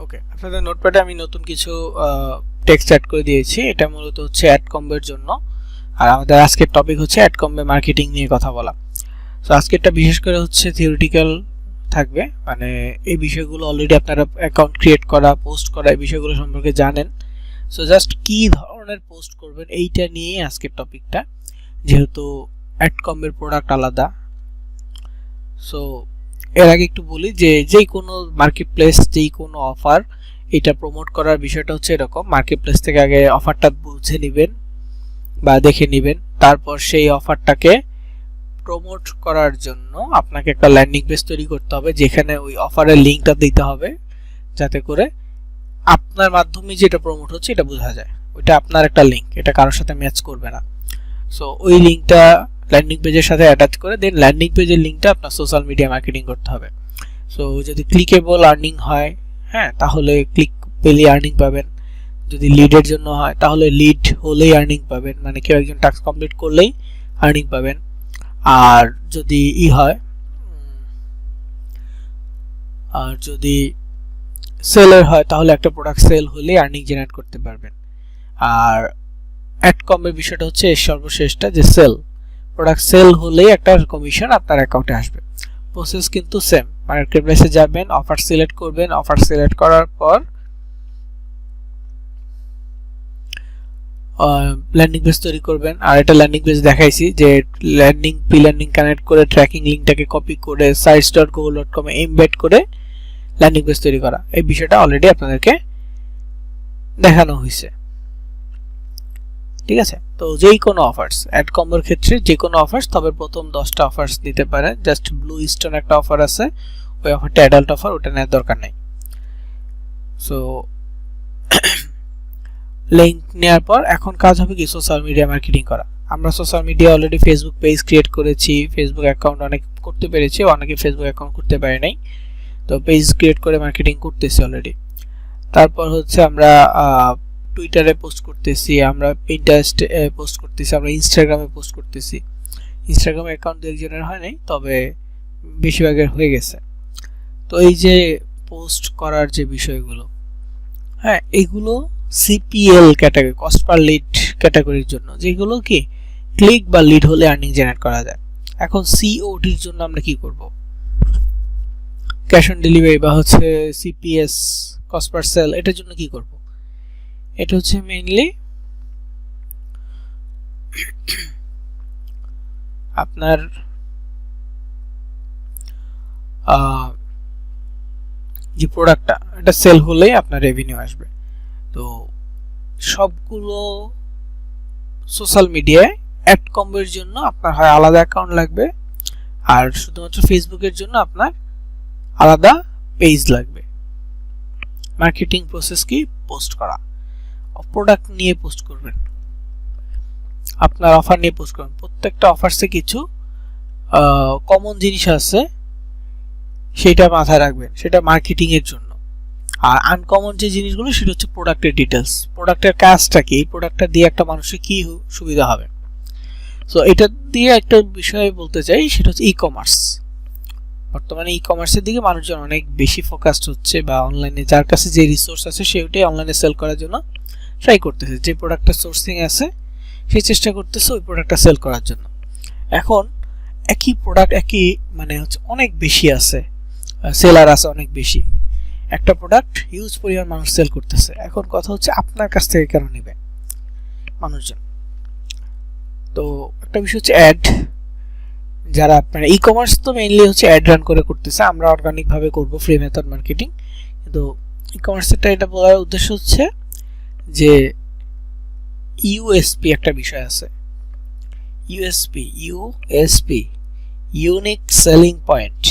ওকে, আপনাদের নোটপ্যাডে আমি নতুন কিছু টেক্সট অ্যাড করে দিয়েছি। এটা মূলত হচ্ছে অ্যাড কম্বের জন্য। আর আমাদের আজকের টপিক হচ্ছে অ্যাড কম্বে মার্কেটিং নিয়ে কথা বলা। সো আজকেরটা বিশেষ করে হচ্ছে থিওরিটিক্যাল থাকবে, মানে এই বিষয়গুলো অলরেডি আপনারা অ্যাকাউন্ট ক্রিয়েট করা, পোস্ট করা, এই বিষয়গুলো সম্পর্কে জানেন। সো জাস্ট কি ধরনের পোস্ট করবেন এইটা নিয়েই আজকের টপিকটা, যেহেতু অ্যাড কম্বের প্রোডাক্ট আলাদা। সো এর আগে একটু বলি যে যেই কোনো মার্কেট প্লেস, যেই কোনো অফার, এটা প্রমোট করার বিষয়টা হচ্ছে এরকম। মার্কেট প্লেস থেকে আগে অফারটা বুঝে নেবেন বা দেখে নেবেন, তারপর সেই অফারটাকে প্রমোট করার জন্য আপনাকে একটা ল্যান্ডিং পেজ তৈরি করতে হবে, যেখানে ওই অফারের লিঙ্কটা দিতে হবে, যাতে করে আপনার মাধ্যমে যেটা প্রমোট হচ্ছে এটা বোঝা যায়। ওইটা আপনার একটা লিঙ্ক, এটা কারোর সাথে ম্যাচ করবে না। সো ওই লিঙ্কটা ল্যান্ডিং পেজের সাথে অ্যাটাচ করে দেন। ল্যান্ডিং পেজের লিঙ্কটা আপনার সোশ্যাল মিডিয়া মার্কেটিং করতে হবে। সো যদি ক্লিকেবল আর্নিং হয়, হ্যাঁ, তাহলে ক্লিক পেলে আর্নিং পাবেন। যদি লিডের জন্য হয় তাহলে লিড হলেই আর্নিং পাবেন, মানে কেউ একজন টাস্ক কমপ্লিট করলেই আর্নিং পাবেন। আর যদি আর যদি সেলের হয় তাহলে একটা প্রোডাক্ট সেল হলেই আর্নিং জেনারেট করতে পারবেন। আর অ্যাড কমের বিষয়টা হচ্ছে সর্বশেষটা, যে সেল, প্রোডাক্ট সেল হলেই একটা কমিশন আপনার অ্যাকাউন্টে আসবে। প্রসেস কিন্তু সেম। মার্কেট প্লেসে যাবেন, অফার সিলেক্ট করবেন, অফার সিলেক্ট করার পর ল্যান্ডিং পেজ তৈরি করবেন। আর এটা ল্যান্ডিং পেজ দেখাইছি, যে প্রি ল্যান্ডিং কানেক্ট করে ট্র্যাকিং লিঙ্কটাকে কপি করে sites.google.com এ এমবেড করে ল্যান্ডিং পেজ তৈরি করা। এই বিষয়টা অলরেডি আপনাদেরকে দেখানো হয়েছে, ঠিক আছে? তো যেই কোনো অফার্স, অ্যাড কম্বোর ক্ষেত্রে যে কোনো অফার্স, তবে প্রথম 10টা অফার্স দিতে পারেন। জাস্ট ব্লু স্টোন একটা অফার আছে, ওই অফারটা অ্যাডাল্ট অফার, ওটা নেওয়ার দরকার নেই। সো লিঙ্ক নেওয়ার পর এখন কাজ হবে কি, সোশ্যাল মিডিয়া মার্কেটিং করা। আমরা social media already Facebook page create করেছি, ফেসবুক অ্যাকাউন্ট অনেক করতে পেরেছি, অনেকে ফেসবুক অ্যাকাউন্ট করতে পারে নাই। তো পেজ ক্রিয়েট করে মার্কেটিং করতেছি অলরেডি। তারপর হচ্ছে আমরা টুইটারে পোস্ট করতেছি, আমরা পিন্টারেস্টে পোস্ট করতেছি, আমরা ইনস্টাগ্রামে পোস্ট করতেছি। ইনস্টাগ্রামে অ্যাকাউন্ট দু একজনের হয় নাই, তবে বেশিরভাগের হয়ে গেছে। তো এই যে পোস্ট করার যে বিষয়গুলো, হ্যাঁ, এগুলো CPL category, cost per lead ক্যাটাগরির জন্য, যেগুলো কি ক্লিক বা লিড হলে আর্নিং জেনারেট করা যায়। এখন সিওডির জন্য আমরা কি করব? ক্যাশ অন ডেলিভারি বা হচ্ছে সিপিএস, কস্ট পার সেল, এটার জন্য কি করব? এটা হচ্ছে মেইনলি আপনার যে প্রোডাক্টটা, এটা সেল হলেই আপনার রেভিনিউ আসবে। তো সবগুলো সোশ্যাল মিডিয়ায় অ্যাড কম্বোর জন্য আপনার হয় আলাদা অ্যাকাউন্ট লাগবে, আর শুধুমাত্র ফেসবুকের জন্য আপনার আলাদা পেজ লাগবে। মার্কেটিং প্রসেস কি? পোস্ট করা, প্রোডাক্ট নিয়ে পোস্ট করবেন, আপনার অফার নিয়ে পোস্ট করবেন। প্রত্যেকটা অফারসে কিছু কমন জিনিস আছে, সেটা মাথায় রাখবেন, সেটা মার্কেটিং এর জন্য। আর আনকমন যে জিনিসগুলো, সেটা হচ্ছে প্রোডাক্টের ডিটেলস, প্রোডাক্টের কাজটা কি, এই প্রোডাক্টটা দিয়ে একটা মানুষের কি সুবিধা হবে। সো এটা দিয়ে একটা বিষয় বলতে চাই, সেটা হচ্ছে ই কমার্স। বর্তমানে ই কমার্সের দিকে মানুষজন অনেক বেশি ফোকাসড হচ্ছে, বা অনলাইনে যার কাছে যে রিসোর্স আছে সেটাই অনলাইনে সেল করার জন্য ট্রাই করতেছে। যে প্রোডাক্টটা সোর্সিং আছে সেই চেষ্টা করতেছে ওই প্রোডাক্টটা সেল করার জন্য। এখন একই প্রোডাক্ট, একই মানে হচ্ছে অনেক বেশি আছে, সেলার আছে অনেক বেশি, একটা প্রোডাক্ট হিউজ পরিমাণ মানুষ সেল করতেছে। এখন কথা হচ্ছে আপনার কাছ থেকে কেন নেবে মানুষজন? তো একটা বিষয় হচ্ছে অ্যাড, যারা আপনার ই কমার্স তো মেইনলি হচ্ছে অ্যাড রান করে করতেছে, আমরা অর্গানিক ভাবে করব ফ্রি মেথড মার্কেটিং। কিন্তু ই কমার্সেরটা এটা বলার উদ্দেশ্য হচ্ছে যে ইউএসপি একটা বিষয় আছে, ইউএসপি, ইউনিক সেলিং পয়েন্ট।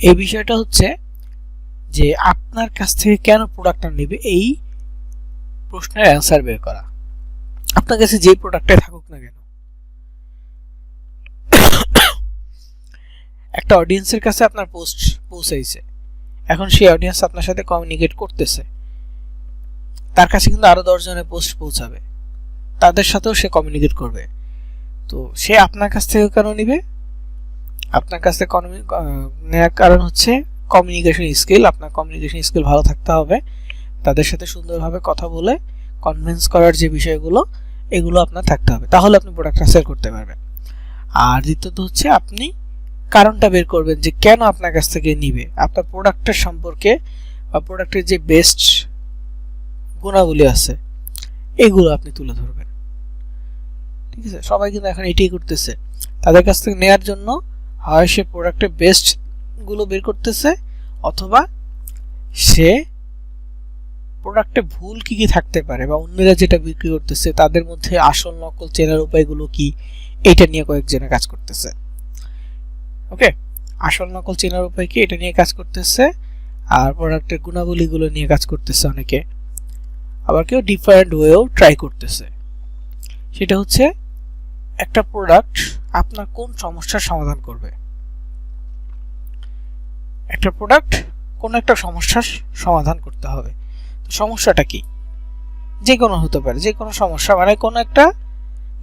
এই বিষয়টা হচ্ছে যে আপনার কাছ থেকে কেন প্রোডাক্টটা নেবে, এই প্রশ্নের অ্যান্সার বের করা। আপনার কাছে যে প্রোডাক্টটাই থাকুক না কেন, একটা অডিয়েন্সের কাছে আপনার পোস্ট পৌঁছাইছে, এখন সেই অডিয়েন্স আপনার সাথে কমিউনিকেট করতেছে, তার কাছে কিন্তু আরো 10 জনের পোস্ট পৌঁছাবে, তাদের সাথেও সে কমিউনিকেট করবে। তো সে আপনার কাছ থেকে কেন নিবে? আপনার কাছ থেকে নেওয়ার কারণ হচ্ছে কমিউনিকেশন স্কিল, আপনার কমিউনিকেশন স্কিল ভালো থাকতে হবে, তাদের সাথে সুন্দরভাবে কথা বলে কনভিন্স করার যে বিষয়গুলো এগুলো আপনার থাকতে হবে, তাহলে আপনি প্রোডাক্টটা সেল করতে পারবেন। আর দ্বিতীয়ত হচ্ছে আপনি কারণটা বের করবেন যে কেন আপনার কাছ থেকে নিবে, আপনার প্রোডাক্টের সম্পর্কে বা প্রোডাক্টের যে বেস্ট গুণাবলী আছে এগুলো আপনি তুলে ধরবেন। ঠিক আছে, সবাই কিন্তু এখন এটাই করতেছে, তাদের কাছ থেকে নেয়ার জন্য হয় সে প্রোডাক্টের বেস্ট গুলো বের করতেছে, অথবা সে প্রোডাক্টে ভুল কি কি থাকতে পারে বা অন্যরা যেটা বিক্রি করতেছে তাদের মধ্যে আসল নকল চেনার উপায়গুলো কি, এটা নিয়ে কয়েকজনে কাজ করতেছে। ওকে, আসল নকল চেনার উপায় কি এটা নিয়ে কাজ করতেছে, আর প্রোডাক্টের গুণাবলীগুলো নিয়ে কাজ করতেছে অনেকে, আবার কেউ ডিফারেন্ট ওয়েও ট্রাই করতেছে। সেটা হচ্ছে একটা প্রোডাক্ট আপনার কোন সমস্যার সমাধান করবে। একটা প্রোডাক্ট কোন একটা সমস্যার সমাধান করতে হবে, তো সমস্যাটা কি, যে কোনো হতে পারে, যে কোনো সমস্যা, মানে কোনো একটা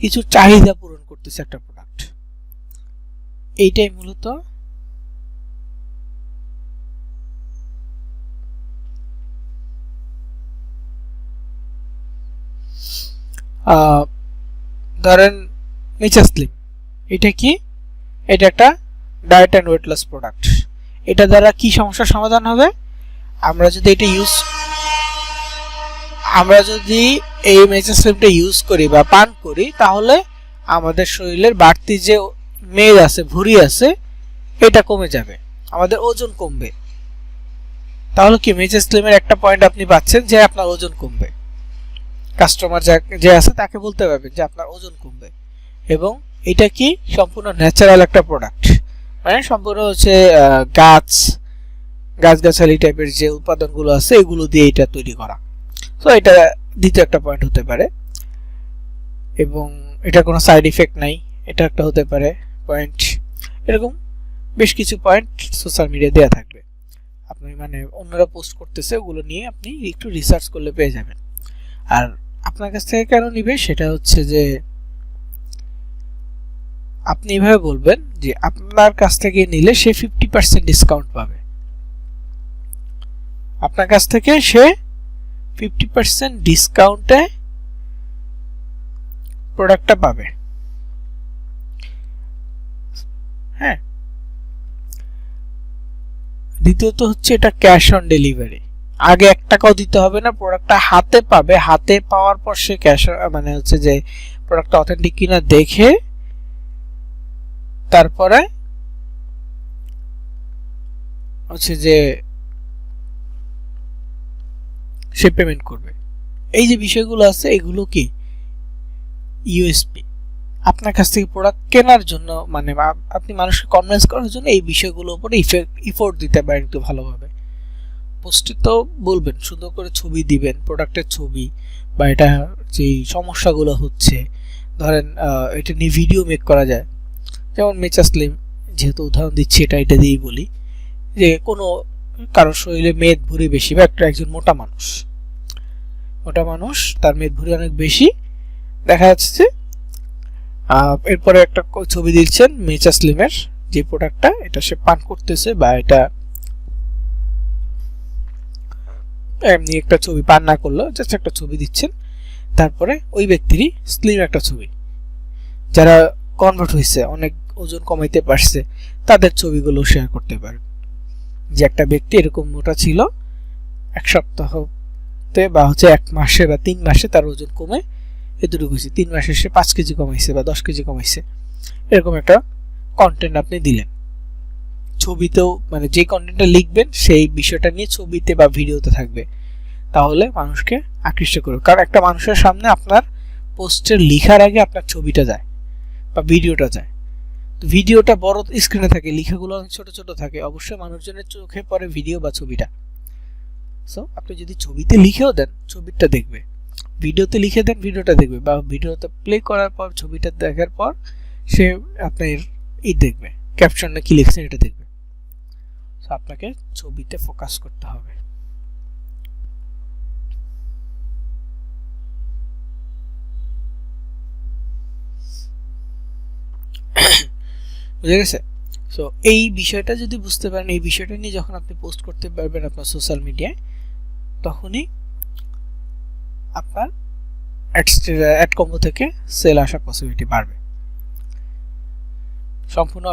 কিছু চাহিদা পূরণ করতেছে একটা প্রোডাক্ট, এইটাই মূলত ধরেন মিচাসলিম, এটা কি, এটা একটা diet and weight loss product, এটা দ্বারা কি সমস্যার সমাধান হবে, আমরা যদি এই মিচাসলিমটা ইউজ করি বা পান করি তাহলে আমাদের শরীরের বাড়তি যে মেদ আছে, ভুঁড়ি আছে, এটা কমে যাবে, আমাদের ওজন কমবে। তাহলে কি মিচাসলিমের একটা পয়েন্ট আপনি পাচ্ছেন যে আপনার ওজন কমবে, কাস্টমার যে আছে তাকে বলতে পারবেন যে আপনার ওজন কমবে, এবং এটা কি সম্পূর্ণ ন্যাচারাল একটা প্রোডাক্ট, মানে সম্পূর্ণ হচ্ছে গাছগাছালি টাইপের যে উৎপাদনগুলো আছে এগুলো দিয়ে এটা তৈরি করা। তো এটা দ্বিতীয় একটা পয়েন্ট হতে পারে, এবং এটা কোনো সাইড ইফেক্ট নাই, এটা একটা হতে পারে পয়েন্ট। এরকম বেশ কিছু পয়েন্ট সোশ্যাল মিডিয়া দেওয়া থাকবে, আপনি মানে অন্যরা পোস্ট করতেছে ওগুলো নিয়ে আপনি একটু রিসার্চ করলে পেয়ে যাবেন। আর আপনার কাছ থেকে কেন নিবে সেটা হচ্ছে যে আপনি এভাবে বলবেন যে আপনার কাছ থেকে নিলে সে 50% ডিসকাউন্ট পাবে, আপনার কাছ থেকে সে 50% ডিসকাউন্টে প্রোডাক্টটা পাবে। হ্যাঁ, দ্বিতীয়ত হচ্ছে এটা ক্যাশ অন ডেলিভারি, আগে 1 টাকাও দিতে হবে না, প্রোডাক্টটা হাতে পাবে, হাতে পাওয়ার পর সে ক্যাশ মানে হচ্ছে যে প্রোডাক্টটা অথেন্টিক কিনা দেখে তারপরে হচ্ছে যে সে পেমেন্ট করবে। এই যে বিষয়গুলো আছে এগুলো কি ইউএসপি, আপনার কাছ থেকে প্রোডাক্ট কেনার জন্য, মানে আপনি মানুষকে কনভিন্স করার জন্য এই বিষয়গুলোর উপরে ইফোর্ট দিতে পারেন একটু ভালোভাবে। পোস্টে তো বলবেন, সুন্দর করে ছবি দিবেন, প্রোডাক্টের ছবি, বা এটা যে সমস্যাগুলো হচ্ছে, ধরেন এটা নিয়ে ভিডিও মেক করা যায়, যেমন মিচাসলিম যেহেতু উদাহরণ দিচ্ছি এটা দিয়েই বলি, যে কোনো কারোর শরীরে মেদ ভুঁড়ি বেশি, বা একজন মোটা মানুষ তার মেদ ভুঁড়ি অনেক বেশি, দেখা যাচ্ছে যে এরপরে একটা ছবি দিচ্ছেন মিচাসলিমের যে প্রোডাক্টটা এটা সে পান করতেছে, বা এটা এমনি একটা ছবি, পান না করলেও জাস্ট একটা ছবি দিচ্ছেন, তারপরে ওই ব্যক্তিরই স্লিম একটা ছবি, যারা কনভার্ট হয়েছে, অনেক ওজন কমাইতে পারছে, তাদের ছবিগুলো শেয়ার করতে পারেন, যে একটা ব্যক্তি এরকম মোটা ছিল, 1 সপ্তাহতে বা হচ্ছে 1 মাসে বা 3 মাসে তার ওজন কমে এতটুকু হয়েছে, 3 মাসে সে 5 কেজি কমাইছে বা 10 কেজি কমাইছে, এরকম একটা কন্টেন্ট আপনি দিলেন। ছবিতেও মানে যে কন্টেন্টটা লিখবেন সেই বিষয়টা নিয়ে ছবিতে বা ভিডিওতে থাকবে, তাহলে মানুষকে আকৃষ্ট করবে, কারণ একটা মানুষের সামনে আপনার পোস্টের লেখার আগে আপনার ছবিটা যায় বা ভিডিওটা যায়। তো ভিডিওটা বড় স্ক্রিনে থাকে, লেখাগুলো অনেক ছোট ছোট থাকে, অবশ্যই মানুষজনের চোখে পড়ে ভিডিও বা ছবিটা। সো আপনি যদি ছবিতে লিখেও দেন ছবিটা দেখবে, ভিডিওতে লিখে দেন ভিডিওটা দেখবে, বা ভিডিওতে প্লে করার পর ছবিটা দেখার পর সে আপনার দেখবে ক্যাপশনে কি লিখছেন এটা দেখবে। সো আপনাকে ছবিতে ফোকাস করতে হবে। বুঝে গেছে? সো এই বিষয়টা যদি বুঝতে পারেন, এই বিষয়টা নিয়ে যখন আপনি পোস্ট করতে পারবেন আপনার সোশ্যাল মিডিয়ায়, তখনই আপনার অ্যাড কম্বো থেকে সেল আসার পসিবিলিটি বাড়বে। সম্পূর্ণ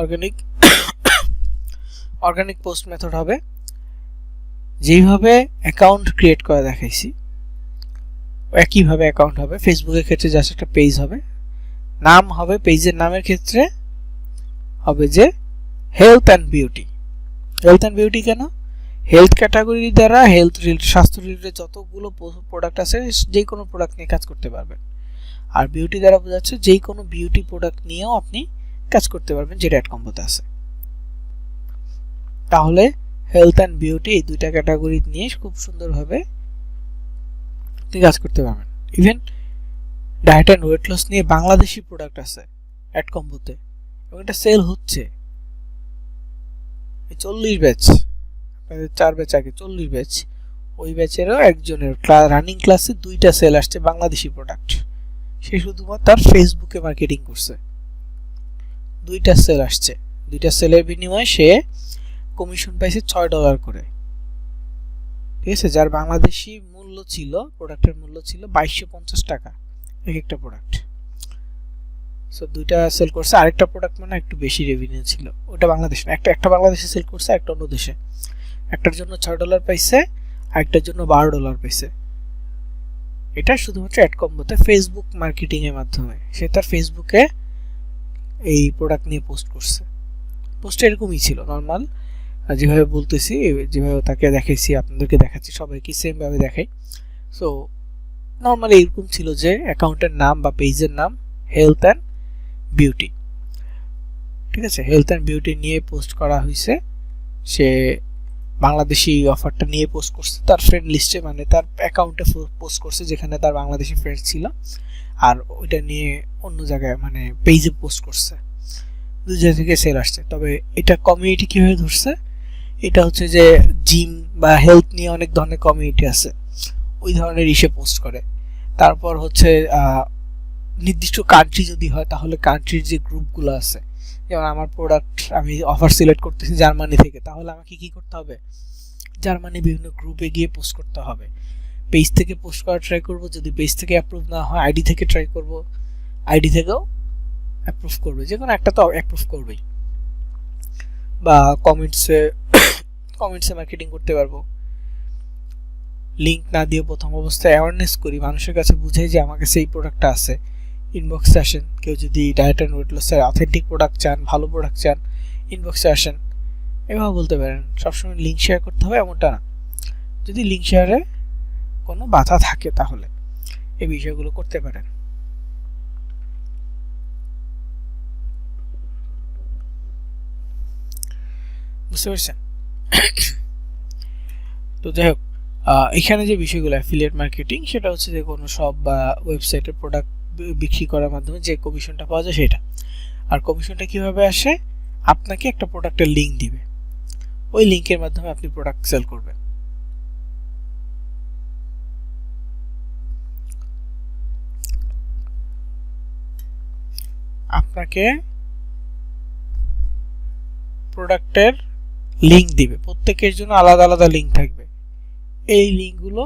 অর্গানিক পোস্ট মেথড হবে। যেইভাবে অ্যাকাউন্ট ক্রিয়েট করে দেখাইছি একইভাবে অ্যাকাউন্ট হবে। ফেসবুকের ক্ষেত্রে জাস্ট একটা পেজ হবে, নাম হবে, পেজের নামের ক্ষেত্রে হবে যে health and beauty. Health and beauty কেন? হেলথ ক্যাটাগরি দ্বারা হেলথ রিলেটেড, স্বাস্থ্য রিলেটেড যতগুলো প্রোডাক্ট আছে যে কোনো প্রোডাক্ট নিয়ে কাজ করতে পারবেন। আর বিউটি দ্বারা বোঝাচ্ছে যে কোনো বিউটি প্রোডাক্ট নিয়েও আপনি কাজ করতে পারবেন যেটা অ্যাড কম্বোতে আছে। তাহলে হেলথ অ্যান্ড বিউটি এই দুইটা ক্যাটাগরি নিয়ে খুব সুন্দরভাবে আপনি কাজ করতে পারবেন। Even diet and weight loss নিয়ে বাংলাদেশি প্রোডাক্ট আছে অ্যাড কম্বোতে, এবং এটা সেল হচ্ছে। 40 ব্যাচ, আপনাদের 4 ব্যাচ আগে 40 ব্যাচ, ওই ব্যাচেরও একজনের রানিং ক্লাসে 2টা সেল আসছে বাংলাদেশি প্রোডাক্ট। সে শুধুমাত্র তার ফেসবুকে মার্কেটিং করছে, 2টা সেল আসছে। 2টা সেলের বিনিময়ে সে কমিশন পাইছে $6 করে, ঠিক আছে? যার বাংলাদেশি মূল্য ছিল, প্রোডাক্টের মূল্য ছিল 2250 টাকা এক একটা প্রোডাক্ট। সো 2টা সেল করছে। আরেকটা প্রোডাক্ট মানে একটু বেশি রেভিনিউ ছিল, ওটা বাংলাদেশ না, একটা বাংলাদেশে সেল করছে, একটা অন্য দেশে। একটার জন্য $6 পাইছে, আরেকটার জন্য $12 পাইছে। এটা শুধুমাত্র অ্যাড কম্বোতে ফেসবুক মার্কেটিং এর মাধ্যমে সে তার ফেসবুকে এই প্রোডাক্ট নিয়ে পোস্ট করছে। পোস্ট এরকমই ছিল নর্মাল, যেভাবে বলতেছি, যেভাবে তাকে দেখাইছি আপনাদেরকে দেখাচ্ছি, সবাইকে সেম ভাবে দেখাই। সো নর্মালি এরকম ছিল যে অ্যাকাউন্টের নাম বা পেজের নাম হেলথ অ্যান্ড বিউটি, ঠিক আছে? হেলথ অ্যান্ড বিউটি নিয়ে পোস্ট করা হয়েছে। সে বাংলাদেশি অফারটা নিয়ে পোস্ট করছে তার ফ্রেন্ড লিস্টে, মানে তার অ্যাকাউন্টে পোস্ট করছে যেখানে তার বাংলাদেশি ফ্রেন্ড ছিল, আর ওইটা নিয়ে অন্য জায়গায় মানে পেজে পোস্ট করছে। 2 জায়গা থেকে সেল আসছে। তবে এটা কমিউনিটি কিভাবে ধরছে? এটা হচ্ছে যে জিম বা হেলথ নিয়ে অনেক ধরনের কমিউনিটি আছে, ওই ধরনের ইসে পোস্ট করে। তারপর হচ্ছে নির্দিষ্ট কান্ট্রি যদি হয় তাহলে কান্ট্রির যে গ্রুপগুলো আছে, যেমন আমার প্রোডাক্ট আমি অফার সিলেক্ট করতেছি জার্মানি থেকে, তাহলে আমাকে কি করতে হবে? জার্মানি বিভিন্ন গ্রুপে গিয়ে পোস্ট করতে হবে। পেজ থেকে পোস্ট করা ট্রাই করব, যদি পেজ থেকে অ্যাপ্রুভ না হয় আইডি থেকে ট্রাই করব, আইডি থেকেও অ্যাপ্রুভ করবে, যে কোনো একটা তো অ্যাপ্রুভ করবেই। বা কমেন্টসে মার্কেটিং করতে পারবো। লিঙ্ক না দিয়ে প্রথম অবস্থায় অ্যাওয়ারনেস করি, মানুষের কাছে বুঝাই যে আমার কাছে এই প্রোডাক্টটা আছে, ইনবক্সে আসেন। কেউ যদি ডায়েট অ্যান্ড ওয়েট লসের অথেন্টিক প্রোডাক্ট চান, ভালো প্রোডাক্ট চান, ইনবক্সে আসেন, এভাবে বলতে পারেন। সবসময় লিঙ্ক শেয়ার করতে হবে এমনটা না, যদি লিঙ্ক শেয়ারে কোনো বাধা থাকে তাহলে এই বিষয়গুলো করতে পারেন। বুঝতে পারছেন? তো যাই হোক, এখানে যে বিষয়গুলো অ্যাফিলিয়েট মার্কেটিং, সেটা হচ্ছে যে কোনো সব ওয়েবসাইটের প্রোডাক্ট বিক্রি করার মাধ্যমে যে কমিশনটা পাওয়া যায় সেটা। আর কমিশনটা কিভাবে আসে? আপনাকে একটা প্রোডাক্টের লিঙ্ক দিবে, ওই লিঙ্কের মাধ্যমে আপনি প্রোডাক্ট সেল করবেন। আপনাকে প্রোডাক্টের লিঙ্ক দিবে, প্রত্যেকের জন্য আলাদা আলাদা লিঙ্ক থাকবে। এই লিঙ্কগুলো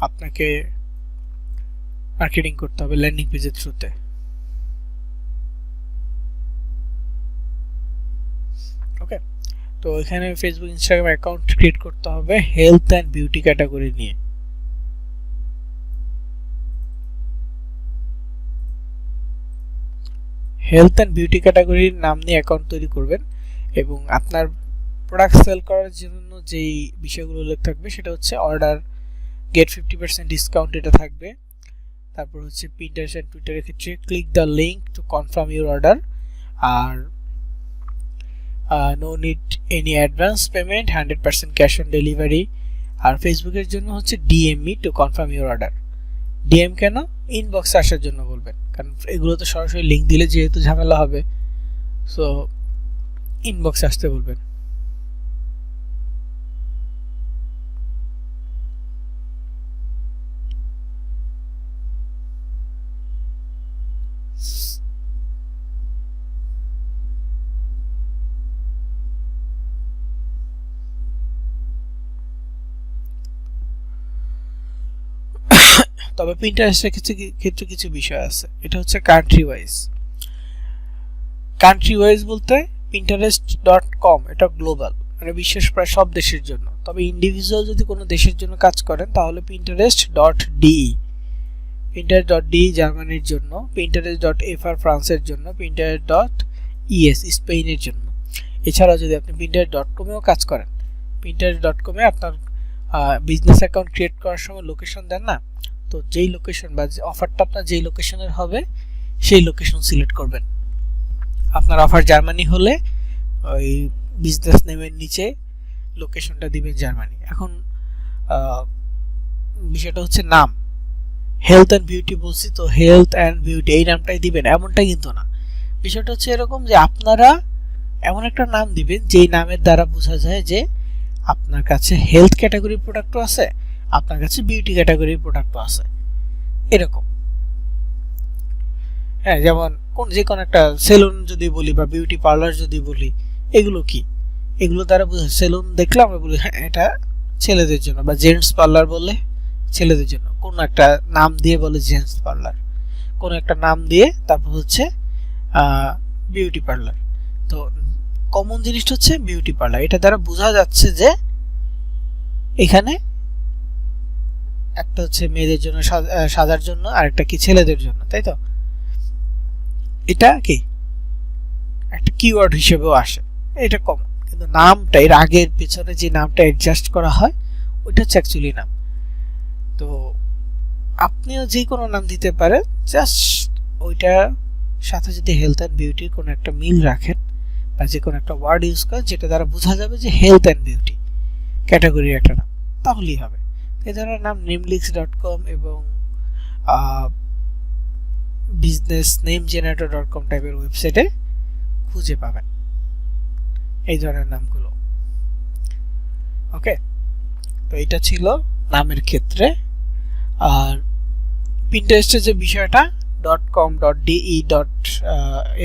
আপনাকে মার্কেটিং করতে হবে ল্যান্ডিং পেজের থ্রুতে। ওকে, তো এখানে ফেসবুক ইনস্টাগ্রাম অ্যাকাউন্ট ক্রিয়েট করতে হবে হেলথ অ্যান্ড বিউটি ক্যাটাগরি নিয়ে। হেলথ অ্যান্ড বিউটি ক্যাটাগরির নাম নিয়ে অ্যাকাউন্ট তৈরি করবেন, এবং আপনার প্রোডাক্ট সেল করার জন্য যেই বিষয়গুলো উল্লেখ থাকবে সেটা হচ্ছে অর্ডার গেট 50% ডিসকাউন্ট, এটা থাকবে। তারপর হচ্ছে পিন্টারেস্ট এন্ড টুইটারের ক্ষেত্রে click the link to confirm your order, আর no need any advance payment, 100% cash on delivery. আর ফেসবুকের জন্য হচ্ছে DM me to confirm your order. DM কেন? ইনবক্সে আসার জন্য বলবেন, কারণ এগুলো তো সরাসরি লিঙ্ক দিলে যেহেতু ঝামেলা হবে, সো ইনবক্সে আসতে বলবেন। তবে পিন্টারেস্টের ক্ষেত্রে কিছু বিষয় আছে। এটা হচ্ছে কান্ট্রি ওয়াইজ। কান্ট্রি ওয়াইজ বলতে pinterest.com এটা গ্লোবাল, মানে বিশ্বের প্রায় সব দেশের জন্য। তবে ইন্ডিভিজুয়াল যদি কোনো দেশের জন্য কাজ করেন তাহলে pinterest.de, pinterest.de জার্মানির জন্য, pinterest.fr ফ্রান্সের জন্য, pinterest.es স্পেনের জন্য। এছাড়াও যদি আপনি pinterest.com এও কাজ করেন, pinterest.com এ আপনার বিজনেস অ্যাকাউন্ট ক্রিয়েট করার সময় লোকেশন দেন না, তো যেই লোকেশন বা অফারটা আপনার যেই লোকেশনের হবে সেই লোকেশন সিলেক্ট করবেন। আপনার অফার জার্মানি হলে ওই বিজনেস নেমের নিচে লোকেশনটা দিবেন জার্মানি। এখন বিষয়টা হচ্ছে নাম, হেলথ অ্যান্ড বিউটি বলছি, তো হেলথ অ্যান্ড বিউটি এই নামটাই দিবেন এমনটাই কিন্তু না। বিষয়টা হচ্ছে এরকম যে আপনারা এমন একটা নাম দিবেন যেই নামের দ্বারা বোঝা যায় যে আপনার কাছে হেলথ ক্যাটাগরির প্রোডাক্টও আছে, আপনার কাছে বিউটি ক্যাটাগরির প্রোডাক্টও আছে, এরকম। হ্যাঁ, যেমন যে কোনো একটা সেলুন যদি বলি বা বিউটি পার্লার যদি বলি, এগুলো কি, এগুলো দ্বারা বোঝা, সেলুন দেখলে আমরা বলি হ্যাঁ এটা ছেলেদের জন্য, বা জেন্টস পার্লার বললে ছেলেদের জন্য, কোন একটা নাম দিয়ে বলে জেন্টস পার্লার, কোন একটা নাম দিয়ে তারপর হচ্ছে বিউটি পার্লার। তো কমন জিনিসটা হচ্ছে বিউটি পার্লার, এটা দ্বারা বোঝা যাচ্ছে যে এখানে একটা হচ্ছে মেয়েদের জন্য সাজার জন্য, আর একটা কি ছেলেদের জন্য, তাই তো? এটা কি একটা কিওয়ার্ড হিসেবেও আসে, এটা কমন। কিন্তু নামটা এর আগের পেছনে যে নামটা অ্যাডজাস্ট করা হয় ওইটা হচ্ছে অ্যাকচুয়ালি নাম। তো আপনিও যে কোনো নাম দিতে পারেন, জাস্ট ওইটার সাথে যদি হেলথ অ্যান্ড বিউটির কোনো একটা মিল রাখেন বা যে কোনো একটা ওয়ার্ড ইউজ করেন যেটা দ্বারা বোঝা যাবে যে হেলথ অ্যান্ড বিউটি ক্যাটাগরির একটা নাম, তাহলেই হবে। এই ধরনের নাম namelix.com এবং বিজনেস নেম জেনারেটর.com টাইপের ওয়েবসাইটে খুঁজে পাবেন এই ধরনের নামগুলো। ওকে, তো এটা ছিল নামের ক্ষেত্রে। আর পিন্টারেস্টের যে বিষয়টা .com, .de,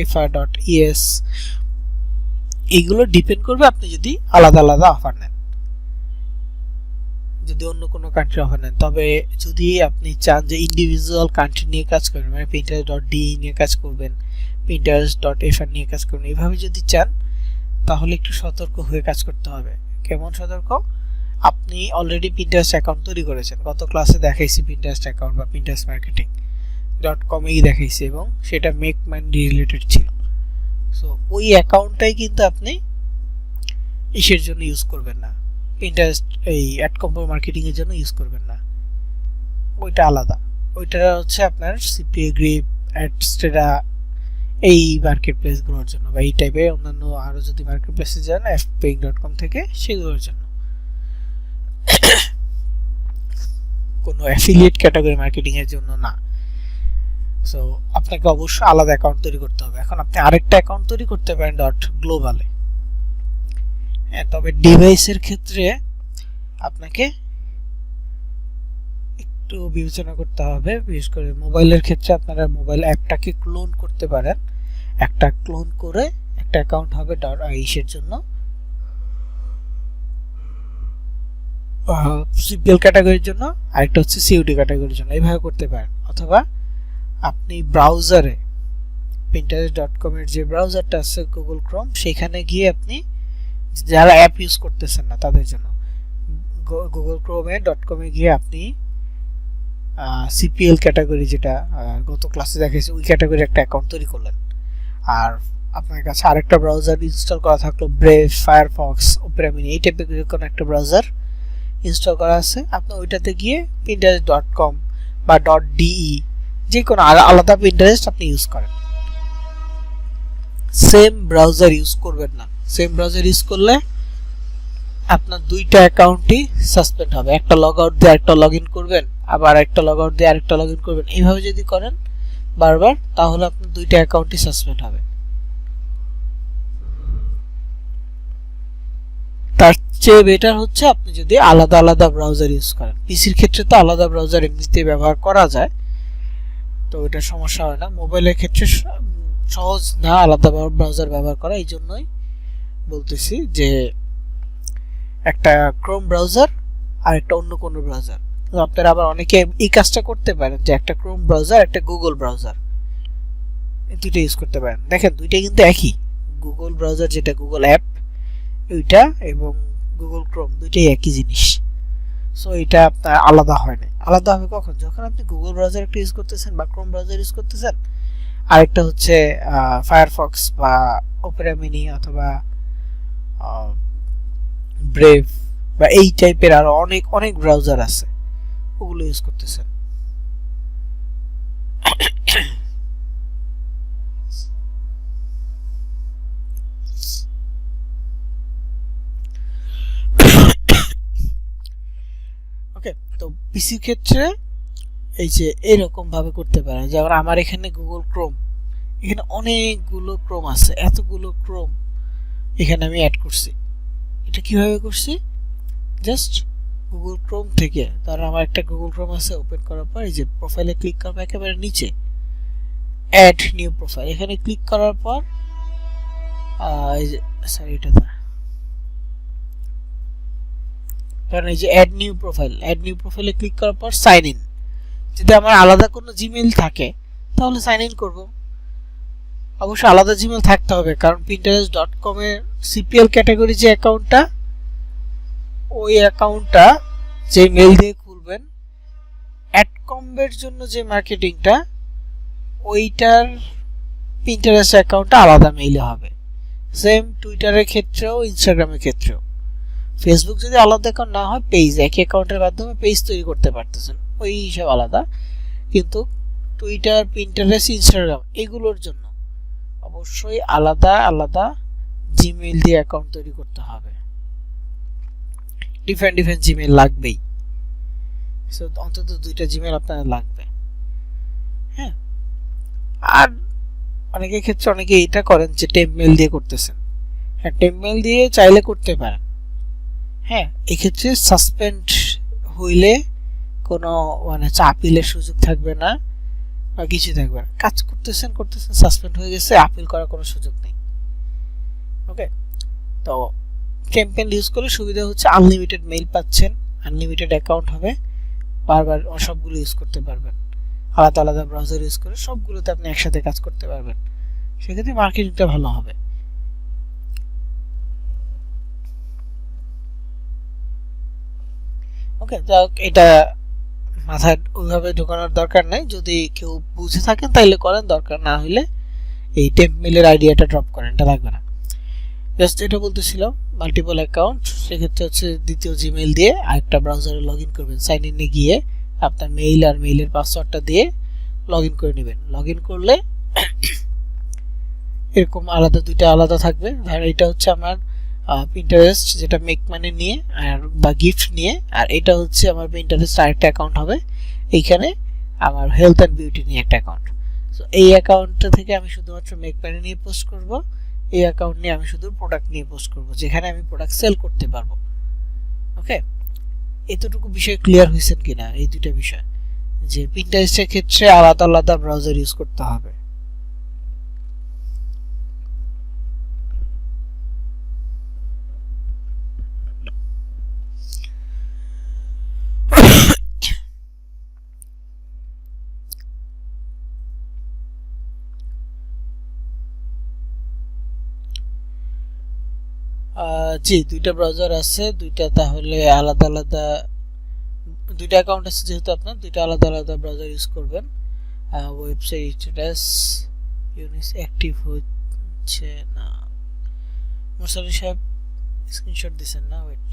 .fr, .es এইগুলো ডিপেন্ড করবে আপনি যদি আলাদা আলাদা অফার নেন, যদি অন্য কোনো কান্ট্রি অফার নেন। তবে যদি আপনি চান যে ইন্ডিভিজুয়াল কান্ট্রি নিয়ে কাজ করবেন, মানে pinterest.de নিয়ে কাজ করবেন, pinterest.fr নিয়ে কাজ করবেন, এইভাবে যদি চান তাহলে একটু সতর্ক হয়ে কাজ করতে হবে। কেমন সতর্ক? আপনি অলরেডি পিন্টারেস্ট অ্যাকাউন্ট তৈরি করেছেন, গত ক্লাসে দেখাইছি পিন্টারেস্ট অ্যাকাউন্ট বা pinterest marketing.com এই দেখাইছি, এবং সেটা মেক মানি রিলেটেড ছিল। সো ওই অ্যাকাউন্টটাই কিন্তু আপনি ইসের জন্য ইউজ করবেন না, পিন্টারেস্ট এই অ্যাড কম্পো মার্কেটিং এর জন্য ইউজ করবেন না, ওইটা আলাদা। ওইটা হচ্ছে আপনার সিপিএ গ্রিপ, অ্যাডস্টেরা এই মার্কেট প্লেসগুলোর জন্য, বা এই টাইপের অন্যান্য আরও যদি মার্কেট প্লেসে যান fpaying.com থেকে, সেগুলোর জন্য। কোনো অ্যাফিলিয়েট ক্যাটাগরি মার্কেটিং এর জন্য না। সো আপনাকে অবশ্যই আলাদা অ্যাকাউন্ট তৈরি করতে হবে। এখন আপনি আরেকটা অ্যাকাউন্ট তৈরি করতে পারেন .global-এ। হ্যাঁ, তবে ডিভাইসের ক্ষেত্রে আপনাকে একটু বিবেচনা করতে হবে, বিশেষ করে মোবাইলের ক্ষেত্রে আপনারা মোবাইল অ্যাপটাকে ক্লোন করতে পারেন। একটা ক্লোন করে একটা অ্যাকাউন্ট হবে ইসের জন্য, সিপিএল ক্যাটাগরির জন্য, আরেকটা হচ্ছে সিইউটি ক্যাটাগরির জন্য, এইভাবে করতে পারেন। অথবা আপনি ব্রাউজারে pinterest.com এর যে ব্রাউজারটা আছে গুগল ক্রোম, সেখানে গিয়ে আপনি যারা অ্যাপ ইউজ করতেছেন না তাদের জন্য গুগল ক্রোমে .com এ গিয়ে আপনি সিপিএল ক্যাটাগরি যেটা গত ক্লাসে দেখাইছি ওই ক্যাটাগরি একটা অ্যাকাউন্ট তৈরি করলেন। আর আপনার কাছে আরেকটা ব্রাউজার ইনস্টল করা থাকলো, ব্রেভ, ফায়ারফক্স, ওপেরা মিনি, এই টাইপের কোনো একটা ব্রাউজার ইনস্টল করা আছে, আপনি ওইটাতে গিয়ে pinterest.com বা .de যে কোনো আলাদা পিন্টারেস্ট আপনি ইউজ করেন। সেম ব্রাউজার ইউজ করবেন না, সেম ব্রাউজার ইউজ করলে আপনার দুইটা অ্যাকাউন্টই সাসপেন্ড হবে। একটা লগ আউট দিয়ে আরেকটা লগ ইন করবেন, আবার একটা লগ আউট দিয়ে আরেকটা লগ ইন করবেন, এইভাবে যদি করেন বারবার, তাহলে আপনার দুইটা অ্যাকাউন্টই সাসপেন্ড হবে। তার চেয়ে বেটার হচ্ছে আপনি যদি আলাদা আলাদা ব্রাউজার ইউজ করেন। পিসির ক্ষেত্রে তো আলাদা ব্রাউজার এমনিতেই ব্যবহার করা যায়, তো এটা সমস্যা হয় না। মোবাইলের ক্ষেত্রে সহজ না আলাদা ব্রাউজার ব্যবহার করা, এই জন্যই বলতেছি যে একটা ক্রোম ব্রাউজার আর একটা অন্য কোনো ব্রাউজার তো আপনারা আবার অনেকে এই কাজটা করতে পারেন যে একটা ক্রোম ব্রাউজার একটা গুগল ব্রাউজার দুইটা ইউজ করতে পারেন। দেখেন দুইটাই কিন্তু একই, গুগল ব্রাউজার যেটা গুগল অ্যাপ ওইটা এবং গুগল ক্রোম দুইটাই একই জিনিস। সো এটা আপনার আলাদা হয় না। আলাদা হবে কখন? যখন আপনি গুগল ব্রাউজার একটা ইউজ করতেছেন বা ক্রোম ব্রাউজার ইউজ করতেছেন, আরেকটা হচ্ছে ফায়ারফক্স বা ওপেরা মিনি অথবা ব্রেভ বা এই টাইপের আরো অনেক অনেক ব্রাউজার আছে, ওগুলো ইউজ করতেছেন। ওকে, তো পিসির ক্ষেত্রে এই যে এরকম ভাবে করতে পারে। যেমন আমার এখানে গুগল ক্রোম, এখানে অনেকগুলো ক্রোম আছে, এতগুলো ক্রোম এখানে আমি অ্যাড করছি। এটা কিভাবে করছি? জাস্ট গুগল ক্রোম থেকে, ধর আমার একটা গুগল ক্রোম আছে, ওপেন করার পর এই যে প্রোফাইলে ক্লিক করবো, একেবারে নিচে অ্যাড নিউ প্রোফাইল, এখানে ক্লিক করার পর এই যে সরি এটা না, কারণ এই যে অ্যাড নিউ প্রোফাইলে ক্লিক করার পর সাইন ইন। যদি আমার আলাদা কোনো জিমেইল থাকে তাহলে সাইন ইন করবো। অবশ্যই আলাদা জিমেইল থাকতে হবে, কারণ pinterest.com এর সিপিএল ক্যাটাগরি যে অ্যাকাউন্টটা, ওই অ্যাকাউন্টটা যে মেল দিয়ে খুলবেন, অ্যাডকম্বের জন্য যে মার্কেটিংটা, ওইটার পিন্টারেস্ট অ্যাকাউন্টটা আলাদা মেইলে হবে। সেম টুইটারের ক্ষেত্রেও, ইনস্টাগ্রামের ক্ষেত্রেও। ফেসবুক যদি আলাদা অ্যাকাউন্ট না হয়, পেজ একই অ্যাকাউন্টের মাধ্যমে পেজ তৈরি করতে পারতেছেন, ওই হিসাব আলাদা। কিন্তু টুইটার, পিন্টারেস্ট, ইনস্টাগ্রাম এগুলোর জন্য অবশ্যই আলাদা আলাদা জিমেইল দিয়ে অ্যাকাউন্ট তৈরি করতে হবে। ডিফারেন্ট জিমেইল লাগবেই, সো অন্তত দুইটা জিমেইল আপনার লাগবে। হ্যাঁ, আর অনেকের ক্ষেত্রে অনেকে এটা করেন যে টেম্প মেইল দিয়ে করতেছেন। হ্যাঁ, টেম্প মেইল দিয়ে চাইলে করতে পারেন। হ্যাঁ, এক্ষেত্রে সাসপেন্ড হইলে কোনো মানে আপিলের সুযোগ থাকবে না বা কিছু থাকবে না। কাজ করতেছেন সাসপেন্ড হয়ে গেছে, আপিল করার কোনো সুযোগ নেই। ওকে, তো ক্যাম্পেইন ইউজ করলে সুবিধা হচ্ছে আনলিমিটেড মেইল পাচ্ছেন, আনলিমিটেড অ্যাকাউন্ট হবে, বারবার সবগুলো ইউজ করতে পারবেন। আলাদা আলাদা ব্রাউজার ইউজ করে সবগুলোতে আপনি একসাথে কাজ করতে পারবেন, সেক্ষেত্রে মার্কেটিংটা ভালো হবে। ওকে, তো এটা মাথায় ওইভাবে ঢোকানোর দরকার নেই। যদি কেউ বুঝে থাকেন তাহলে করেন, দরকার না হলে এই টেম্প মেইলের আইডিয়াটা ড্রপ করেন, এটা লাগবে না। জাস্ট এটা বলতেছিলাম মাল্টিপল অ্যাকাউন্ট, সেক্ষেত্রে হচ্ছে দ্বিতীয় জিমেইল দিয়ে আরেকটা ব্রাউজারে লগ ইন করবেন। সাইন ইনে গিয়ে আপনার মেইল আর মেইলের পাসওয়ার্ডটা দিয়ে লগ ইন করে নেবেন। লগ ইন করলে এরকম আলাদা দুইটা আলাদা থাকবে। ধর এটা হচ্ছে আমার পিন্টারেস্ট, যেটা মেক মানি নিয়ে আর বা গিফট নিয়ে, আর এটা হচ্ছে আমার পিন্টারেস্ট আরেকটা অ্যাকাউন্ট হবে। এইখানে আমার হেলথ অ্যান্ড বিউটি নিয়ে একটা অ্যাকাউন্ট। সো এই অ্যাকাউন্টটা থেকে আমি শুধুমাত্র মেক মানি নিয়ে পোস্ট করব, এই অ্যাকাউন্ট নিয়ে আমি শুধু প্রোডাক্ট নিয়ে পোস্ট করব, যেখানে আমি প্রোডাক্ট সেল করতে পারবো। ওকে, এতটুকু বিষয় ক্লিয়ার হয়েছেন কিনা? এই দুইটা বিষয়, যে পিন্টারেস্টের ক্ষেত্রে আলাদা আলাদা ব্রাউজার ইউজ করতে হবে। জি, দুইটা ব্রাউজার আছে, দুইটা তাহলে আলাদা আলাদা, দুইটা অ্যাকাউন্ট আছে যেহেতু আপনার, দুইটা আলাদা আলাদা ব্রাউজার ইউজ করবেন। ওয়েবসাইট স্ট্যাটাস ইউনিস অ্যাক্টিভ হচ্ছে না, মুরসালি সাহেব স্ক্রিনশট দিছেন না? ওয়েট,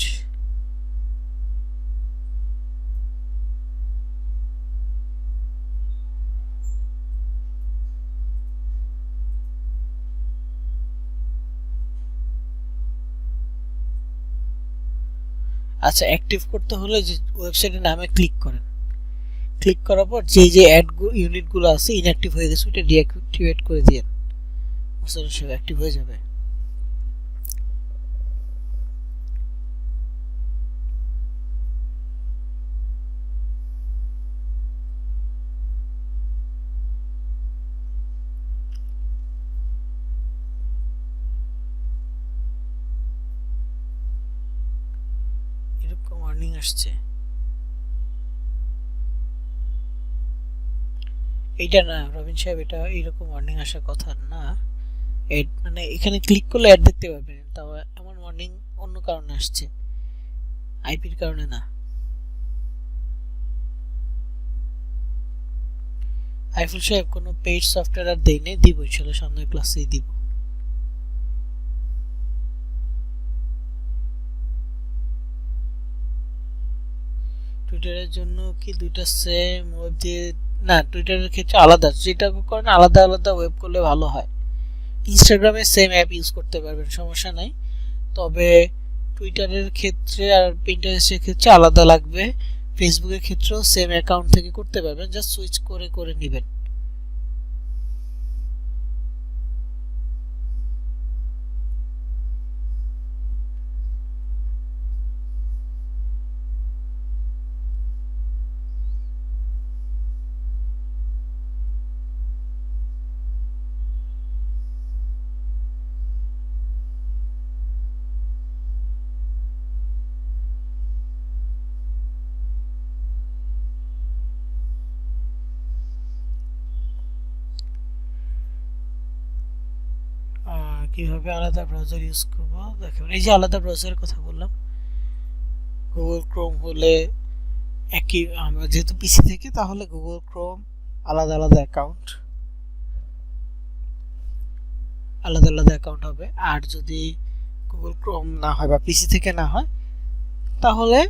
আচ্ছা, অ্যাক্টিভ করতে হলে যে ওয়েবসাইটের নামে ক্লিক করেন, ক্লিক করার পর যে যে অ্যাড ইউনিটগুলো আছে ইনঅ্যাক্টিভ হয়ে গেছে ওটা ডিঅ্যাক্টিভেট করে দিন, মুরসালি সাহেব অ্যাক্টিভ হয়ে যাবে। এরকম ওয়ার্নিং আসছে। এইটা না রবিন সাহেব, এটা এরকম ওয়ার্নিং আসার কথা না। মানে এখানে ক্লিক করলে অ্যাড দেখতে পাবেন, তাও এমন ওয়ার্নিং অন্য কারণে আসছে, আইপির কারণে না। আইফুল সাহেব কোনো পেইড সফটওয়্যার আর দেই নেই, দিব ইনশাআল্লাহ সামনের ক্লাসেই দিব। টুইটারের জন্য কি দুইটা সেম ওয়েব দিয়ে? না, টুইটারের ক্ষেত্রে আলাদা, যেটা করেন আলাদা আলাদা ওয়েব করলে ভালো হয়। ইনস্টাগ্রামে সেম অ্যাপ ইউজ করতে পারবেন, সমস্যা নাই। তবে টুইটারের ক্ষেত্রে আর পিন্টারেস্টের ক্ষেত্রে আলাদা লাগবে। ফেসবুকের ক্ষেত্রেও সেম অ্যাকাউন্ট থেকে করতে পারবেন, জাস্ট সুইচ করে করে নেবেন। কিভাবে আলাদা ব্রাউজার ইউজ করব দেখেন, এই যে আলাদা ব্রাউজারের কথা বললাম, গুগল ক্রোম হলে একই, আমরা যেহেতু পিসি থেকে, তাহলে গুগল ক্রোম আলাদা আলাদা অ্যাকাউন্ট, আলাদা আলাদা অ্যাকাউন্ট হবে। আর যদি গুগল ক্রোম না হয় বা পিসি থেকে না হয়, তাহলে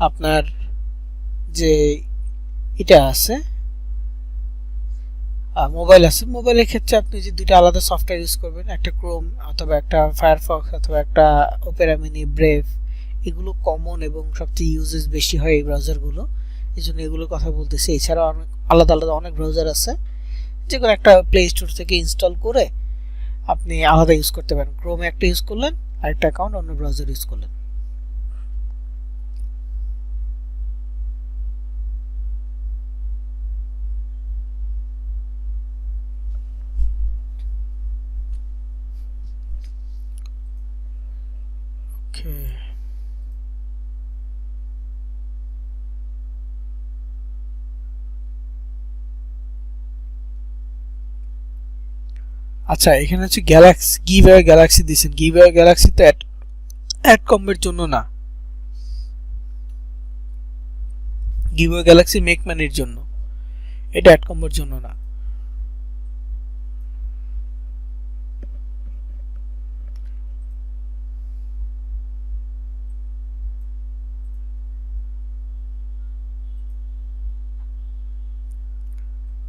আপনার যে এটা আছে মোবাইল আছে, মোবাইলের ক্ষেত্রে আপনি যে দুইটা আলাদা সফটওয়্যার ইউজ করবেন, একটা ক্রোম অথবা একটা ফায়ারফক্স অথবা একটা ওপেরা মিনি, ব্রেভ, এগুলো কমন এবং সবচেয়ে ইউজেস বেশি হয় এই ব্রাউজারগুলো, এই জন্য এগুলোর কথা বলতেছি। এছাড়াও অনেক আলাদা আলাদা অনেক ব্রাউজার আছে, যে কোনো একটা প্লে স্টোর থেকে ইনস্টল করে আপনি আলাদা ইউজ করতে পারেন। ক্রোমে একটা ইউজ করলেন, আরেকটা অ্যাকাউন্ট অন্য ব্রাউজার ইউজ করলেন। আচ্ছা, এখানে হচ্ছে গ্যালাক্সি, গিভঅ্যাওয়ে গ্যালাক্সি দিয়েছেন। গিভঅ্যাওয়ে গ্যালাক্সি তো অ্যাড কম্বের জন্য না, গিভঅ্যাওয়ে গ্যালাক্সি মেক মানির জন্য, এটা অ্যাড কম্বের জন্য না।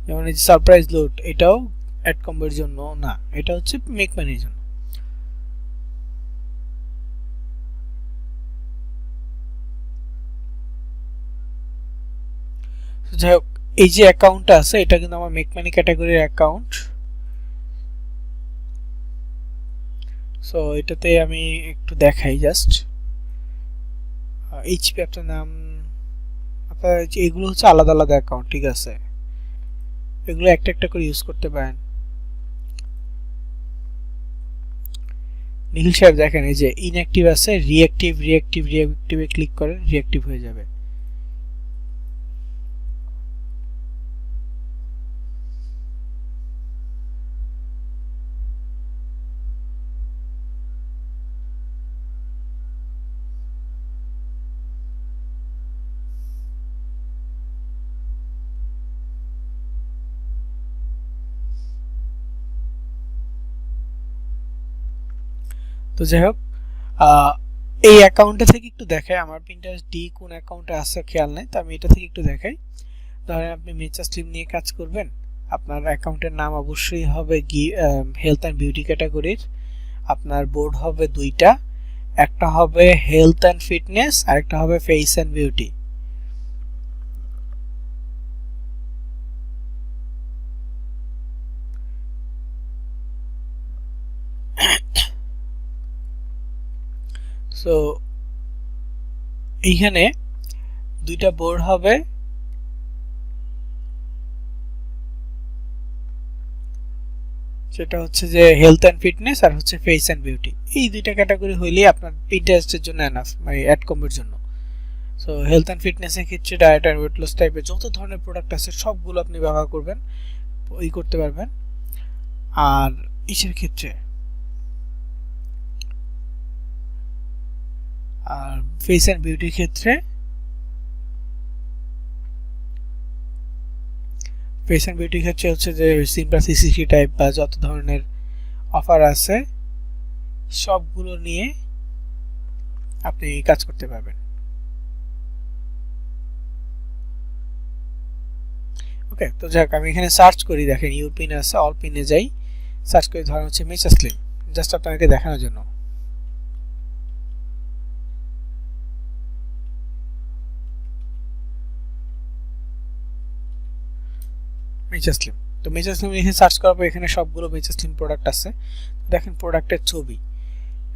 যেমন এই যে সারপ্রাইজ লোড, এটাও অ্যাড কম্বের জন্য না, এটা হচ্ছে মেক মানির জন্য। যাই হোক, এই যে অ্যাকাউন্টটা আছে, এটা কিন্তু আমার মেক মানি ক্যাটাগরির অ্যাকাউন্ট। সো এটাতে আমি একটু দেখাই জাস্ট, এইচপি আপনার নাম, আপনার এগুলো হচ্ছে আলাদা আলাদা অ্যাকাউন্ট, ঠিক আছে, এগুলো একটা একটা করে ইউজ করতে পারেন। নিখিল সাহেব দেখেন, এই যে ইনঅ্যাক্টিভ আছে, রিঅ্যাক্টিভ, রিঅ্যাক্টিভ, রিঅ্যাক্টিভে ক্লিক করেন, রিঅ্যাক্টিভ হয়ে যাবে। তো যাই হোক, এই অ্যাকাউন্টে থেকে একটু দেখাই, আমার পিন্টারেস্ট ডি কোন অ্যাকাউন্টে আছে খেয়াল নেই, তো আমি এটা থেকে একটু দেখাই। ধরেন আপনি মেচা স্লিম নিয়ে কাজ করবেন, আপনার অ্যাকাউন্টের নাম অবশ্যই হবে হেলথ অ্যান্ড বিউটি ক্যাটাগরির। আপনার বোর্ড হবে দুইটা, একটা হবে হেলথ অ্যান্ড ফিটনেস, আরেকটা হবে ফেস অ্যান্ড বিউটি। সো এইখানে দুইটা বোর্ড হবে, সেটা হচ্ছে যে হেলথ অ্যান্ড ফিটনেস আর হচ্ছে ফেস অ্যান্ড বিউটি। এই দুইটা ক্যাটাগরি হইলেই আপনার পিন্টারেস্টের জন্য এনাফ, মানে অ্যাড কম্বের জন্য। সো হেলথ অ্যান্ড ফিটনেসের ক্ষেত্রে ডায়েট অ্যান্ড ওয়েট লস টাইপের যত ধরনের প্রোডাক্ট আছে সবগুলো আপনি ব্যবহার করবেন, করতে পারবেন। আর ইসের ক্ষেত্রে আর ফেস অ্যান্ড বিউটির ক্ষেত্রে হচ্ছে যে সিম্পল সিসিসি টাইপ বা যত ধরনের অফার আছে সবগুলো নিয়ে আপনি কাজ করতে পারবেন। ওকে, তো যাক আমি এখানে সার্চ করি, দেখেন ইউ পিন আছে, অল পিনে যাই, সার্চ করে ধরেন হচ্ছে মেচা স্লিম, জাস্ট আপনাকে দেখানোর জন্য। মেচা স্লিম, তো মেচা স্লিম লিখে সার্চ করার পর এখানে সবগুলো মেচা স্লিম প্রোডাক্ট আছে। দেখেন প্রোডাক্টের ছবি,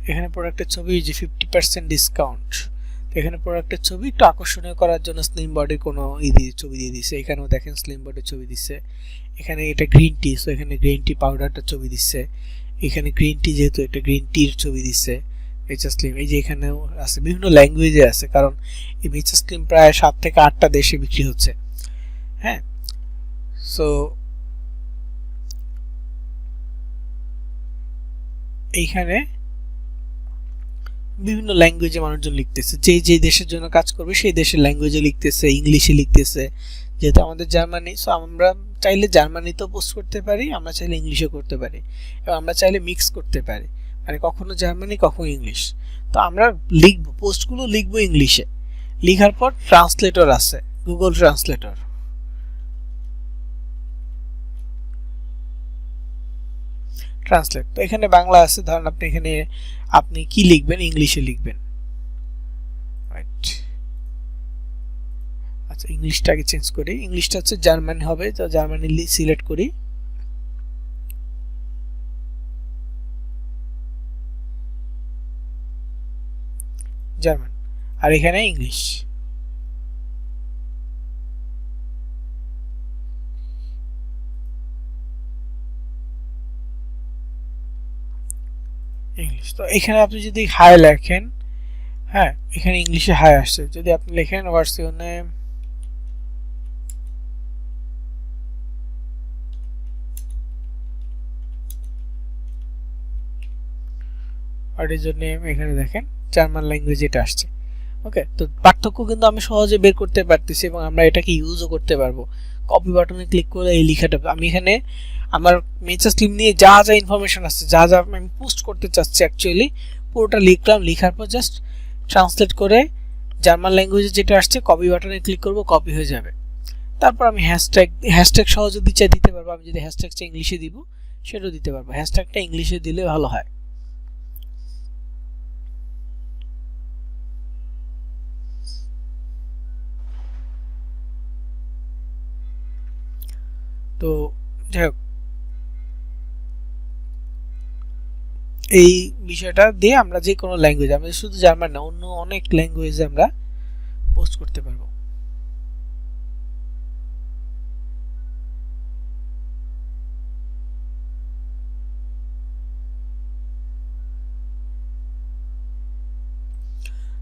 এখানে প্রোডাক্টের ছবি যে 50% ডিসকাউন্ট, এখানে প্রোডাক্টের ছবি একটু আকর্ষণীয় করার জন্য স্লিম বডির কোনো ছবি দিয়ে দিচ্ছে। এখানেও দেখেন স্লিম বডির ছবি দিচ্ছে। এখানে এটা গ্রিন টি, সো এখানে গ্রিন টি পাউডারটার ছবি দিচ্ছে। এখানে গ্রিন টি যেহেতু এটা গ্রিন টির ছবি দিচ্ছে। মেচা স্লিম এই যে এখানেও আছে, বিভিন্ন ল্যাঙ্গুয়েজে আছে, কারণ এই মেচা স্লিম প্রায় 7 থেকে 8টা দেশে বিক্রি হচ্ছে। হ্যাঁ, সো এইখানে বিভিন্ন ল্যাঙ্গুয়েজে মানুষজন লিখতেছে, যে দেশের জন্য কাজ করবে সেই দেশের ল্যাঙ্গুয়েজে লিখতেছে, ইংলিশে লিখতেছে। যেহেতু আমাদের জার্মানি, সো আমরা চাইলে জার্মানিতেও পোস্ট করতে পারি, আমরা চাইলে ইংলিশে করতে পারি, এবং আমরা চাইলে মিক্স করতে পারি, মানে কখনো জার্মানি কখনো ইংলিশ। তো আমরা লিখবো, পোস্টগুলো লিখবো ইংলিশে, লিখার পর ট্রান্সলেটর আছে, গুগল ট্রান্সলেটর। ট্রান্সলেট, তো এখানে বাংলা আছে, ধরেন আপনি এখানে আপনি কি লিখবেন, ইংলিশে লিখবেন। রাইট, আচ্ছা ইংলিশটাকে চেঞ্জ করি, ইংলিশটা হচ্ছে জার্মানি হবে, তো জার্মানি সিলেক্ট করি। জার্মান, আর এখানে ইংলিশ। ইংলিশ, তো এখানে আপনি যদি হাই লেখেন, হ্যাঁ এখানে ইংলিশে হাই আসছে। যদি আপনি লেখেন what's your name, what is your name, এখানে দেখেন জার্মান ল্যাঙ্গুয়েজ এটা আসছে। ওকে, তো পার্থক্য কিন্তু আমি সহজে বের করতে পারতেছি এবং আমরা এটাকে ইউজও করতে পারবো। কপি বাটনে ক্লিক করলে এই লেখাটা আমি এখানে আমার মেচা স্লিম নিয়ে যা যা ইনফরমেশন আছে, যা যা আমি পোস্ট করতে চাচ্ছি অ্যাকচুয়ালি পুরোটা লিখলাম, লিখার পর জাস্ট ট্রান্সলেট করে জার্মান ল্যাঙ্গুয়েজে যেটা আসছে কপি বাটনে ক্লিক করব, কপি হয়ে যাবে। তারপর আমি হ্যাশট্যাগ সহ যদি চাই দিতে পারবো, আমি যদি হ্যাশট্যাগটা ইংলিশে দিব সেটাও দিতে পারবো, হ্যাশট্যাগটা ইংলিশে দিলে ভালো হয়। তো যাই হোক, এই বিষয়টা দিয়ে আমরা যে কোনো ল্যাঙ্গুয়েজ, আমরা শুধু জার্মান না অন্য অনেক ল্যাঙ্গুয়েজে আমরা পোস্ট করতে পারবো।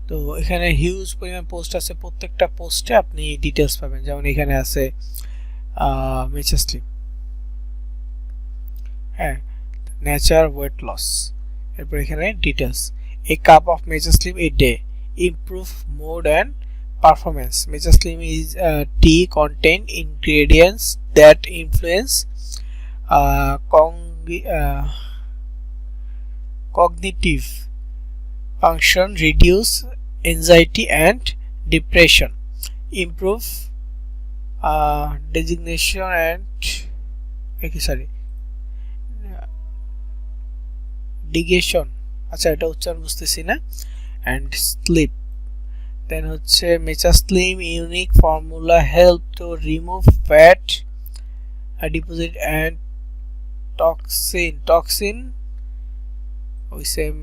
তো এখানে হিউজ পরিমাণ পোস্ট আছে, প্রত্যেকটা পোস্টে আপনি ডিটেলস পাবেন। যেমন এখানে আছে মেচা স্লিম, হ্যাঁ নেচার ওয়েট লস, এরপর এখানে details, a cup of matcha slim a day improve mood and performance. Matcha slim is tea contain ingredients that influence cognitive function, reduce anxiety and depression, improve designation and digestion, আচ্ছা এটা উচ্চারণ বুঝতেছি না, and sleep। Then হচ্ছে matcha slim unique formula help to remove fat deposit and toxin ওই same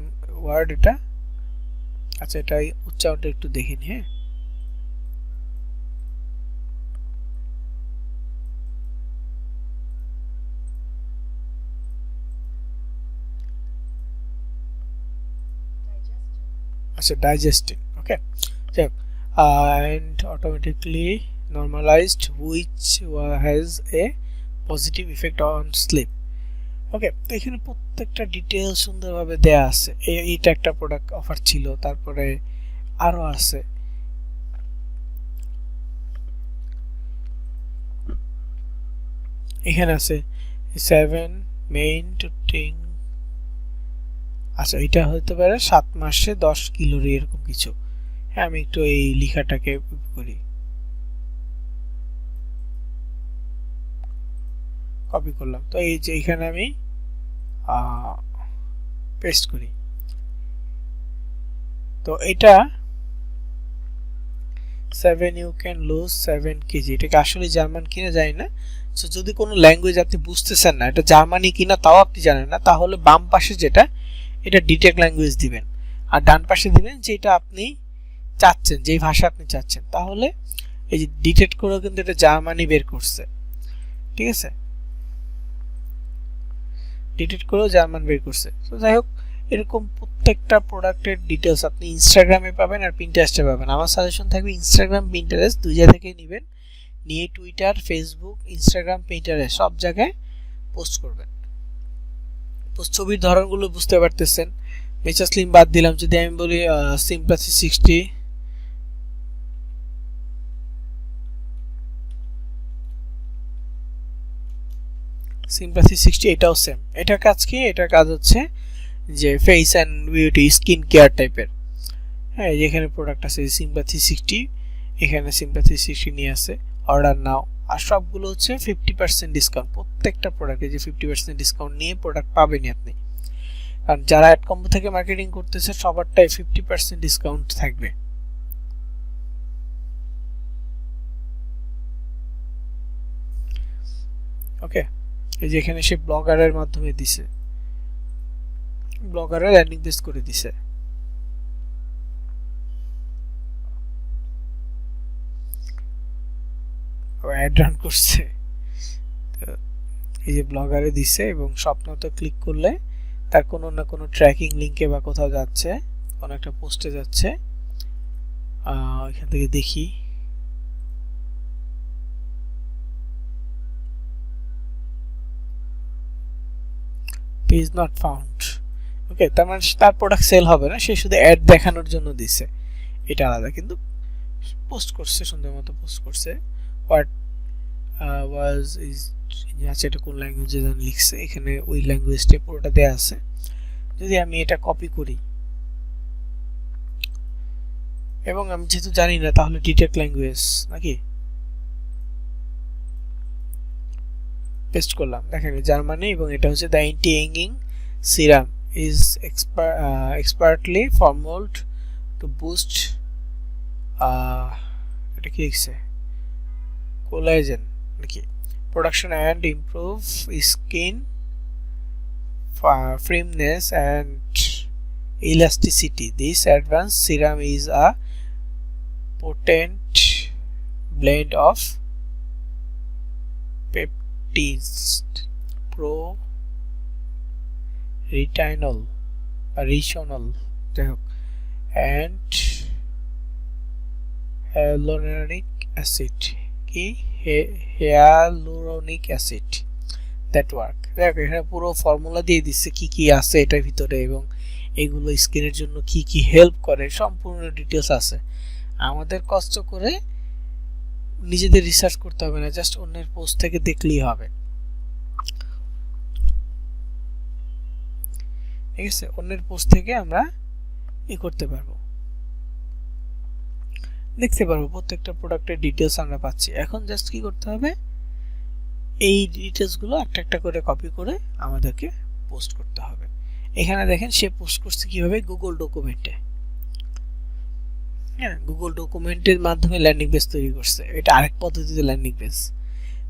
word এটা। আচ্ছা এটা উচ্চারণটা একটু দেখিনি। হ্যাঁ, আচ্ছা ডাইজেস্টিং, ওকে। যাই হোক, and automatically normalized, which has a positive effect on sleep. ওকে, তো এখানে প্রত্যেকটা ডিটেইল সুন্দরভাবে দেয়া আছে। এইটা একটা প্রোডাক্ট অফার ছিল, তারপরে আরো আছে। এখানে আছে 7 মেইন টু 10। আচ্ছা, এটা হতে পারে 7 মাসে 10 ক্যালোরি এরকম কিছু। হ্যাঁ, আমি একটু এই লেখাটাকে করি, কপি করলাম। তো এই যে এখানে আমি পেস্ট করি। তো এটা 7 ইউ ক্যান লুজ 7 কেজি, এটাকে আসলে জার্মান কিনা জানি না। সো যদি কোনো ল্যাঙ্গুয়েজ আপনি বুঝতেছেন না এটা জার্মানি কিনা তাও আপনি জানেন না, তাহলে বাম পাশে যেটা এটা ডিটেক্ট ল্যাঙ্গুয়েজ দিবেন, আর ডান পাশে দিবেন যেটা আপনি চাচ্ছেন, যেই ভাষা আপনি চাচ্ছেন। তাহলে এই যে ডিটেক্ট করেও কিন্তু এটা জার্মানি বের করছে, ঠিক আছে, ডিটেক্ট করেও জার্মান বের করছে। তো যাই হোক, এরকম প্রত্যেকটা প্রোডাক্টের ডিটেলস আপনি ইনস্টাগ্রামে পাবেন আর পিন্টারেস্টে পাবেন। আমার সাজেশন থাকবে ইনস্টাগ্রাম, পিন্টারেস্ট দুই জায়গা থেকে নেবেন, নিয়ে টুইটার, ফেসবুক, ইনস্টাগ্রাম, পিন্টারেস্ট সব জায়গায় পোস্ট করবেন। পোস্ট ছবির ধরনগুলো বুঝতে পারতেছেন। মেচা স্লিম বাদ দিলাম, যদি আমি বলি সিম্পাথি 60, সিম্পাথি 60 এটাও সেম। এটার কাজ কি? এটার কাজ হচ্ছে যে face and beauty, skin care টাইপের। হ্যাঁ, যেখানে প্রোডাক্ট আছে সিম্পাথি 60, এখানে সিম্পাথি 60 নিয়ে আছে, অর্ডার নাও। আর সবগুলো হচ্ছে 50% ডিসকাউন্ট। প্রত্যেকটা প্রোডাক্টে যে 50% ডিসকাউন্ট নিয়ে প্রোডাক্ট পাবেনই আপনি, কারণ যারা অ্যাড কম্বো থেকে মার্কেটিং করতেছে সবারটাই 50% ডিসকাউন্ট থাকবে। ওকে, এই যে এখানে সে ব্লগারের মাধ্যমে দিছে, ব্লগারের ল্যান্ডিং পেজ করে দিছে। অ্যাড রান করছে, এই যে ব্লগারে দিছে, এবং স্বপ্নতে ক্লিক করলে তার কোনো না কোনো ট্র্যাকিং লিংকে বা কোথাও যাচ্ছে, কোনো একটা পোস্টে যাচ্ছে। এখান থেকে দেখি, পেজ নট ফাউন্ড। ওকে, তার মানে তার প্রোডাক্ট সেল হবে না, সে শুধু অ্যাড দেখানোর জন্য দিছে, এটা আলাদা। কিন্তু পোস্ট করছে, সুন্দর মতো পোস্ট করছে। হোয়াট ওয়াজ ইজ, আচ্ছা এটা কোন ল্যাঙ্গুয়েজে যেন লিখছে, এখানে ওই ল্যাঙ্গুয়েজটা পুরোটা দেয়া আছে। যদি আমি এটা কপি করি, এবং আমি যেহেতু জানি না, তাহলে ডিটেক্ট ল্যাঙ্গুয়েজ নাকি পেস্ট করলাম, দেখেন জার্মানি, এবং এটা হচ্ছে the anti ageing serum is expertly formulated to boost, এটা কি লিখছে, কোলাজেন নাকি, production and improve skin firmness and elasticity. This advanced serum is a potent blend of peptides, retinol and hyaluronic acid, hyaluronic acid that work। দেখো এখানে পুরো formula দিয়ে দিচ্ছে কি কি আছে এটার ভিতরে, এবং এগুলো স্কিনের জন্য কি কি হেল্প করে, সম্পূর্ণ ডিটেলস আছে। আমাদের কষ্ট করে নিজেদের রিসার্চ করতে হবে না, জাস্ট অন্যের পোস্ট থেকে দেখলেই হবে, ঠিক আছে। অন্যের পোস্ট থেকে আমরা করতে পারবো, দেখতে পারবো প্রত্যেকটা প্রোডাক্টের ডিটেলস আমরা পাচ্ছি। এখন জাস্ট কি করতে হবে, এই ডিটেলসগুলো একটা একটা করে কপি করে আমাদেরকে পোস্ট করতে হবে। এখানে দেখেন সে পোস্ট করছে কিভাবে, গুগল ডকুমেন্টে। হ্যাঁ, গুগল ডকুমেন্টের মাধ্যমে ল্যান্ডিং পেজ তৈরি করছে, এটা আরেক পদ্ধতিতে ল্যান্ডিং পেজ।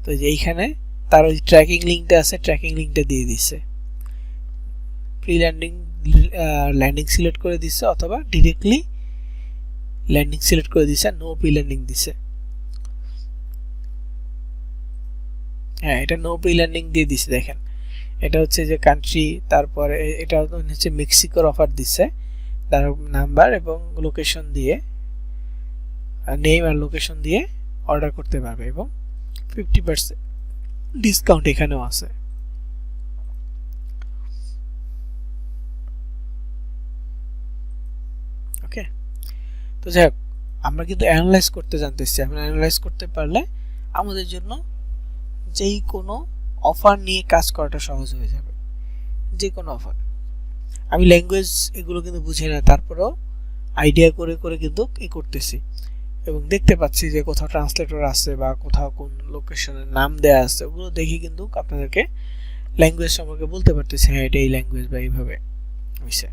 তো যে এইখানে তার ওই ট্র্যাকিং লিঙ্কটা আছে, ট্র্যাকিং লিঙ্কটা দিয়ে দিচ্ছে, প্রি ল্যান্ডিং সিলেক্ট করে দিচ্ছে, অথবা ডিরেক্টলি ল্যান্ডিং সিলেক্ট করে দিছে, নো প্রি ল্যান্ডিং দিছে। হ্যাঁ, এটা নো প্রি ল্যান্ডিং দিয়ে দিছে। দেখেন এটা হচ্ছে যে কান্ট্রি, তারপরে এটা হচ্ছে মেক্সিকোর অফার দিছে, তার নাম্বার এবং লোকেশন দিয়ে নেম আর লোকেশন দিয়ে অর্ডার করতে পারবে এবং 50% ডিসকাউন্ট এখানেও আছে। ওকে, তো যাই হোক, আমরা কিন্তু অ্যানালাইজ করতে জানতেছি। আমরা অ্যানালাইজ করতে পারলে আমাদের জন্য যেই কোনো অফার নিয়ে কাজ করাটা সহজ হয়ে যাবে। যে কোনো অফার, আমি ল্যাঙ্গুয়েজ এগুলো কিন্তু বুঝি না, তারপরেও আইডিয়া করে করে কিন্তু করতেছি এবং দেখতে পাচ্ছি যে কোথাও ট্রান্সলেটর আছে বা কোথাও কোন লোকেশনের নাম দেয়া আছে, ওগুলো দেখি কিন্তু আপনাদেরকে ল্যাঙ্গুয়েজ সম্পর্কে বলতে পারতেছি, হ্যাঁ এটা এই ল্যাঙ্গুয়েজ বা এইভাবে হইছে।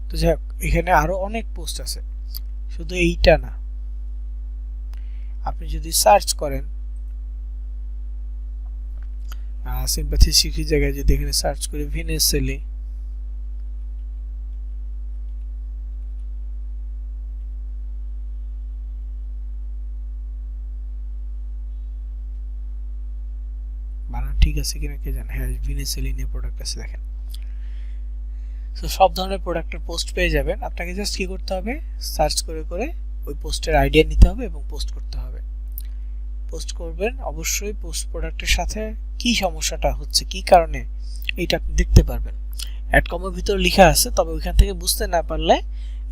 তো যাই হোক, এখানে আরো অনেক পোস্ট আছে, শুধু এইটা না। আপনি যদি সার্চ করেন সিম্পাথি শিখি জায়গায়, যদি এখানে সার্চ করি ভিনেসেলি, বানান ঠিক আছে কিনা কে জানে, হ্যাঁ ভিনেসেলি নিয়ে প্রোডাক্ট আছে দেখেন। তো সব ধরনের প্রোডাক্টের পোস্ট পেয়ে যাবেন। আপনাকে জাস্ট কি করতে হবে, সার্চ করে করে ওই পোস্টের আইডিয়া নিতে হবে এবং পোস্ট করতে হবে। পোস্ট করবেন অবশ্যই পোস্ট প্রোডাক্টের সাথে কি সমস্যাটা হচ্ছে, কি কারণে, এইটা আপনি দেখতে পারবেন। অ্যাডকমের ভিতর লেখা আছে, তবে ওইখান থেকে বুঝতে না পারলে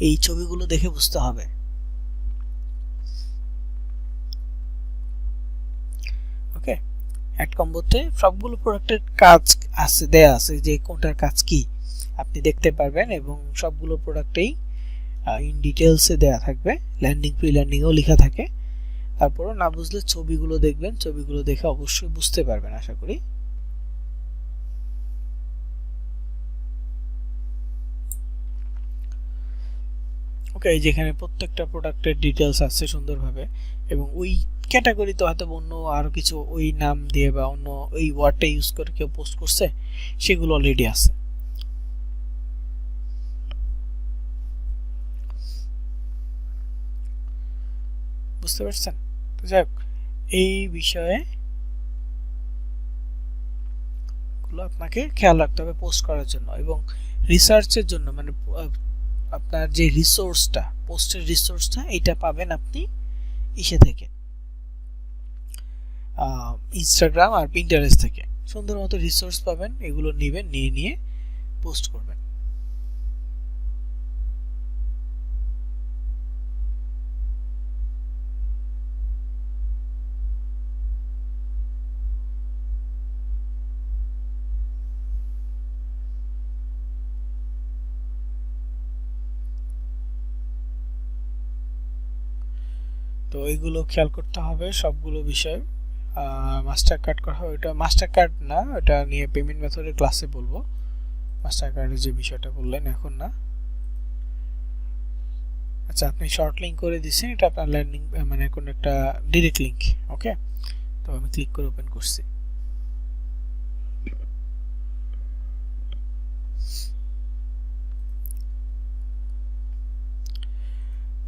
এই ছবিগুলো দেখে বুঝতে হবে। ওকে, অ্যাড কম্বোতে সবগুলো প্রোডাক্টের কাজ আছে, দেয়া আছে যে কোনটার কাজ কি আপনি দেখতে পারবেন এবং সবগুলো প্রোডাক্টেই ইন ডিটেলসে দেয়া থাকবে, ল্যান্ডিং প্রি ল্যান্ডিংও লেখা থাকে। তারপরও না বুঝলে ছবিগুলো দেখবেন, ছবিগুলো দেখে অবশ্যই বুঝতে পারবেন আশা করি। ওকে, যেখানে প্রত্যেকটা প্রোডাক্টের ডিটেলস আছে সুন্দরভাবে, এবং ওই ক্যাটাগরিতে হয়তো অন্য আরো কিছু ওই নাম দিয়ে বা অন্য ওই ওয়ার্ডটা ইউজ করে কেউ পোস্ট করছে, সেগুলো অলরেডি আছে। বুঝতে পারছেন? তো যাই হোক, এই বিষয়ে গুলো আপনাকে খেয়াল রাখতে হবে পোস্ট করার জন্য এবং রিসার্চের জন্য। মানে আপনার যে রিসোর্সটা, পোস্টের রিসোর্সটা, এটা পাবেন আপনি ইসে থেকে, ইনস্টাগ্রাম আর পিন্টারেস্ট থেকে সুন্দর মতো রিসোর্স পাবেন, এগুলো নেবেন, নিয়ে নিয়ে পোস্ট করবেন। তো এগুলো খেয়াল করতে হবে সবগুলো বিষয়। মাস্টার কার্ড করা হয়, ওটা মাস্টার কার্ড না, ওটা নিয়ে পেমেন্ট মেথডের ক্লাসে বলবো। মাস্টার কার্ডের যে বিষয়টা বললেন এখন না। আচ্ছা, আপনি শর্ট লিঙ্ক করে দিচ্ছেন, এটা আপনার ল্যান্ডিং মানে কোন একটা ডাইরেক্ট লিঙ্ক। ওকে, তো আমি ক্লিক করে ওপেন করছি।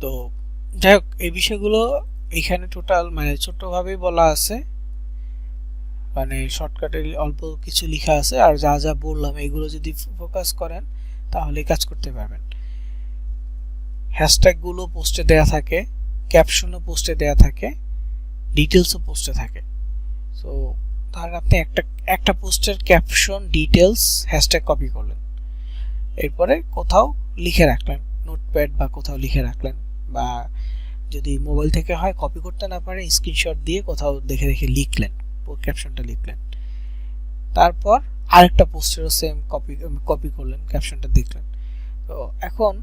তো যাই হোক, এই বিষয়গুলো এখানে টোটাল মানে ছোট্টভাবেই বলা আছে, মানে শর্টকাটে অল্প কিছু লেখা আছে, আর যা যা বললাম এগুলো যদি ফোকাস করেন তাহলে কাজ করতে পারবেন। হ্যাশট্যাগ গুলো পোস্টে দেয়া থাকে, ক্যাপশনও পোস্টে দেয়া থাকে, ডিটেলসও পোস্টে থাকে। সো ধরেন আপনি একটা পোস্টের ক্যাপশন, ডিটেলস, হ্যাশট্যাগ কপি করলেন, এরপরে কোথাও লিখে রাখলেন, নোটপ্যাড বা কোথাও লিখে রাখলেন, বা যদি মোবাইল থেকে হয় কপি করতে না পারেন স্ক্রিনশট দিয়ে কোথাও দেখে দেখে লিখলেন, ক্যাপশনটা লিখলেন। তারপর আরেকটা পোস্টেরও সেম কপি করলেন, ক্যাপশনটা দেখলেন। তো এখন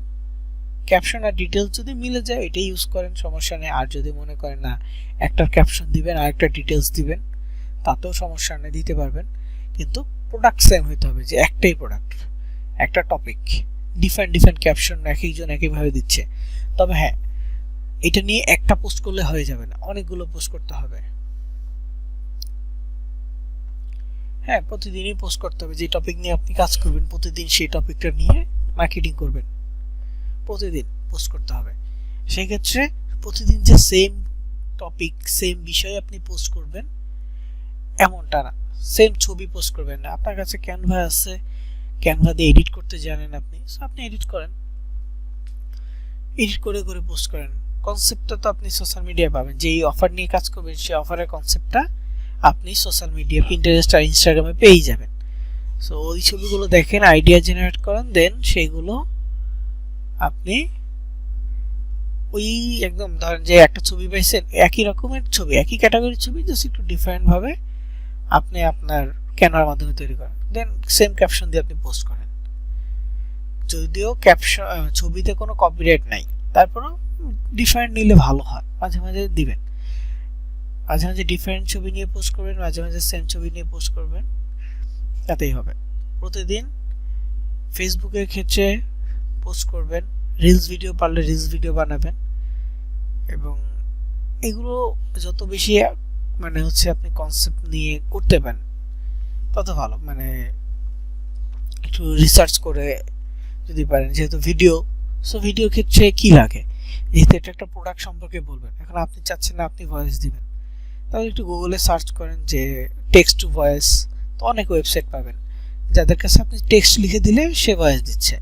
ক্যাপশন আর ডিটেলস যদি মিলে যায় এটাই ইউজ করেন, সমস্যা নেই। আর যদি মনে করেন না একটা ক্যাপশন দিবেন আর একটা ডিটেলস দিবেন, তাতেও সমস্যা নেই, দিতে পারবেন। কিন্তু প্রোডাক্ট সেম হইতে হবে, যে একটাই প্রোডাক্ট, একটা টপিক, ডিফারেন্ট ক্যাপশন এক একজন একইভাবে দিচ্ছে। তবে হ্যাঁ, এটা নিয়ে একটা পোস্ট করলে হয়ে যাবে না, অনেকগুলো পোস্ট করতে হবে। হ্যাঁ, প্রতিদিনই পোস্ট করতে হবে। যে টপিক নিয়ে আপনি কাজ করবেন প্রতিদিন সেই টপিকটা নিয়ে মার্কেটিং করবেন, প্রতিদিন পোস্ট করতে হবে। সেই ক্ষেত্রে প্রতিদিন যে সেম টপিক সেম বিষয়ে আপনি পোস্ট করবেন এমনটা না, সেম ছবি পোস্ট করবেন না। আপনার কাছে ক্যানভা আছে, ক্যানভা দিয়ে এডিট করতে জানেন আপনি, সো আপনি এডিট করেন, এডিট করে করে পোস্ট করেন। কনসেপ্টটা তো আপনি সোশ্যাল মিডিয়ায় পাবেন, যেই অফার নিয়ে কাজ করবেন সেই অফারের কনসেপ্টটা আপনি সোশ্যাল মিডিয়া পিন্টারেস্ট আর ইনস্টাগ্রামে পেয়ে যাবেন। সো ওই ছবিগুলো দেখেন, আইডিয়া জেনারেট করেন, দেন সেইগুলো আপনি ওই একদম ধরেন যে একটা ছবি পাইছেন, একই রকমের ছবি, একই ক্যাটাগরির ছবি, জাস্ট একটু ডিফারেন্ট ভাবে আপনি আপনার ক্যানভার মাধ্যমে তৈরি করেন, দেন সেম ক্যাপশন দিয়ে আপনি পোস্ট করেন। যদিও ক্যাপশন ছবিতে কোনো কপিরাইট নাই, তারপরেও ডিফারেন্ট নিলে ভালো হয়, মাঝে মাঝে দিবেন, মাঝে মাঝে ডিফারেন্ট ছবি নিয়ে পোস্ট করবেন, মাঝে মাঝে সেম ছবি নিয়ে পোস্ট করবেন, তাতেই হবে। প্রতিদিন ফেসবুকের ক্ষেত্রে পোস্ট করবেন, রিলস ভিডিও পারলে রিলস ভিডিও বানাবেন, এবং এগুলো যত বেশি মানে হচ্ছে আপনি কনসেপ্ট নিয়ে করতে পারেন তত ভালো। মানে একটু রিসার্চ করে যদি পারেন, যেহেতু ভিডিও, সো ভিডিওর ক্ষেত্রে কি লাগে, যেহেতু এটা একটা প্রোডাক্ট সম্পর্কে বলবেন, এখন আপনি চাচ্ছেন না আপনি ভয়েস দিবেন, তাহলে একটু গুগলে সার্চ করেন যে টেক্সট টু ভয়েস, তো অনেক ওয়েবসাইট পাবেন যাদের কাছে আপনি টেক্সট লিখে দিলে সে ভয়েস দিচ্ছে।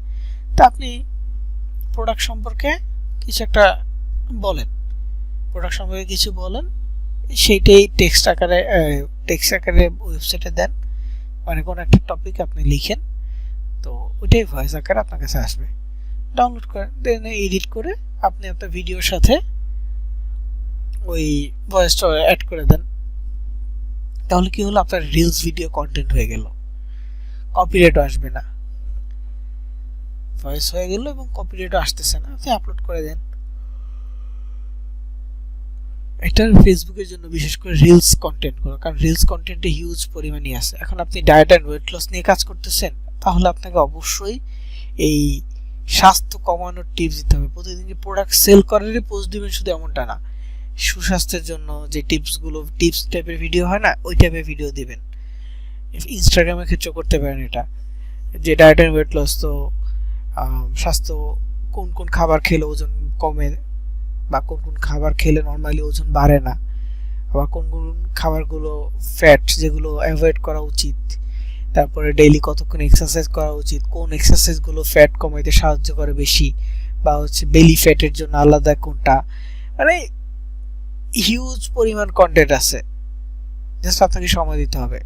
তা আপনি প্রোডাক্ট সম্পর্কে কিছু একটা বলেন, প্রোডাক্ট সম্পর্কে কিছু বলেন, সেইটাই টেক্সট আকারে ওয়েবসাইটে দেন, মানে কোনো একটা টপিক আপনি লিখেন, তো ওইটাই ভয়েস আকারে আপনার কাছে আসবে, ডাউনলোড করেন, দেন এডিট করে আপনি আপনার ভিডিওর সাথে ওই ভয়েসটা অ্যাড করে দেন। তাহলে কি হলো, আপনার রিলস ভিডিও কন্টেন্ট হয়ে গেল, কপিরাইটও আসবে না, ভয়েস হয়ে গেল এবং কপিরাইটও আসতেছে না, আপনি আপলোড করে দেন। এটা ফেসবুকের জন্য বিশেষ করে রিলস কন্টেন্ট গুলো, কারণ রিলস কন্টেন্টে হিউজ পরিমাণে আছে। এখন আপনি ডায়েট অ্যান্ড ওয়েট লস নিয়ে কাজ করতেছেন, তাহলে আপনাকে অবশ্যই এই স্বাস্থ্য কমানোর টিপস দিতে হবে। প্রতিদিন যে প্রোডাক্ট সেল করারই পোস্ট দিবেন শুধু এমনটা না, সুস্বাস্থ্যের জন্য যে টিপস টাইপের ভিডিও হয় না, ওই টাইপের ভিডিও দিবেন। ইনস্টাগ্রামের ক্ষেত্রে করতে পারেন এটা, যে ডায়েট অ্যান্ড ওয়েট লস, তো স্বাস্থ্য, কোন কোন খাবার খেলে ওজন কমে, বা কোন কোন খাবার খেলে নর্মালি ওজন বাড়ে না, আবার কোন কোন খাবারগুলো ফ্যাট যেগুলো অ্যাভয়েড করা উচিত, তারপরে ডেইলি কতক্ষণ এক্সারসাইজ করা উচিত, কোন এক্সারসাইজগুলো ফ্যাট কমাইতে সাহায্য করে বেশি, বা হচ্ছে বেলি ফ্যাটের জন্য আলাদা কোনটা, মানে হিউজ পরিমাণ কন্টেন্ট আছে, জাস্ট আপনাকে সময় দিতে হবে।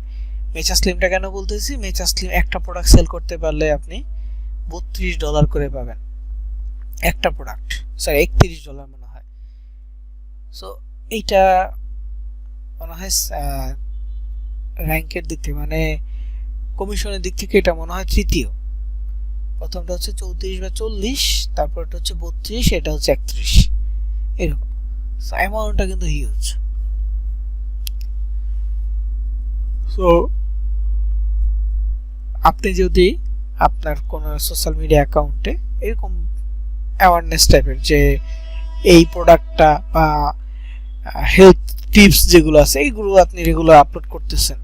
মেচা স্লিমটা কেন বলতেছি, মেচা স্লিম একটা প্রোডাক্ট সেল করতে পারলে আপনি $32 করে পাবেন একটা প্রোডাক্ট, সরি $31 মনে হয়। সো এইটা মনে হয় র্যাঙ্কের দিক থেকে, মানে কমিশনের দিক থেকে এটা মনে হয় তৃতীয়। প্রথমটা হচ্ছে 34 বা 40, তারপরটা হচ্ছে 32, এটা হচ্ছে 31, এরকম। সো অ্যামাউন্টটা কিন্তু হিউজ। সো আপনি যদি আপনার কোনো সোশ্যাল মিডিয়া অ্যাকাউন্টে এরকম অ্যাওয়ারনেস টাইপের যে এই প্রোডাক্টটা বা হেলথ টিপস যেগুলো আছে এইগুলো আপনি রেগুলার আপলোড করতেছেন,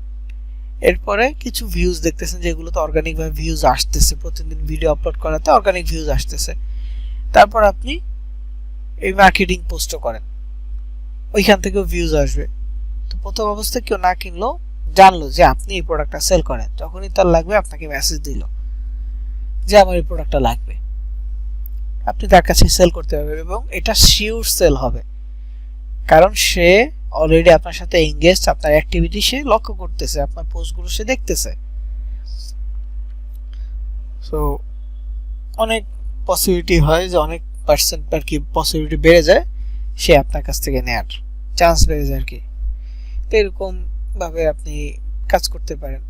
এরপরে কিছু ভিউজ দেখতেছেন যেগুলোতে অর্গানিকভাবে ভিউজ আসতেছে, প্রতিদিন ভিডিও আপলোড করাতে অর্গানিক ভিউজ আসতেছে, তারপর আপনি এই মার্কেটিং পোস্টও করেন, ওইখান থেকেও ভিউজ আসবে। তো প্রথম অবস্থায় কেউ না কিনলো, জানলো যে আপনি এই প্রোডাক্টটা সেল করেন, যখনই তার লাগবে আপনাকে মেসেজ দিল যে আমার এই প্রোডাক্টটা লাগবে, আপনি তার কাছে সেল করতে পারবেন, এবং এটা শিওর সেল হবে, কারণ সে অলরেডি আপনার সাথে এঙ্গেজ, আপনার অ্যাক্টিভিটি সে লক্ষ্য করতেছে, আপনার পোস্টগুলো সে দেখতেছে। সো অনেক পসিবিলিটি হয় যে অনেক পার্সেন্ট আর কি পসিবিলিটি বেড়ে যায় সে আপনার কাছ থেকে নেওয়ার চান্স বেড়ে যায় আর কি। তো এরকম ভাবে আপনি কাজ করতে পারেন।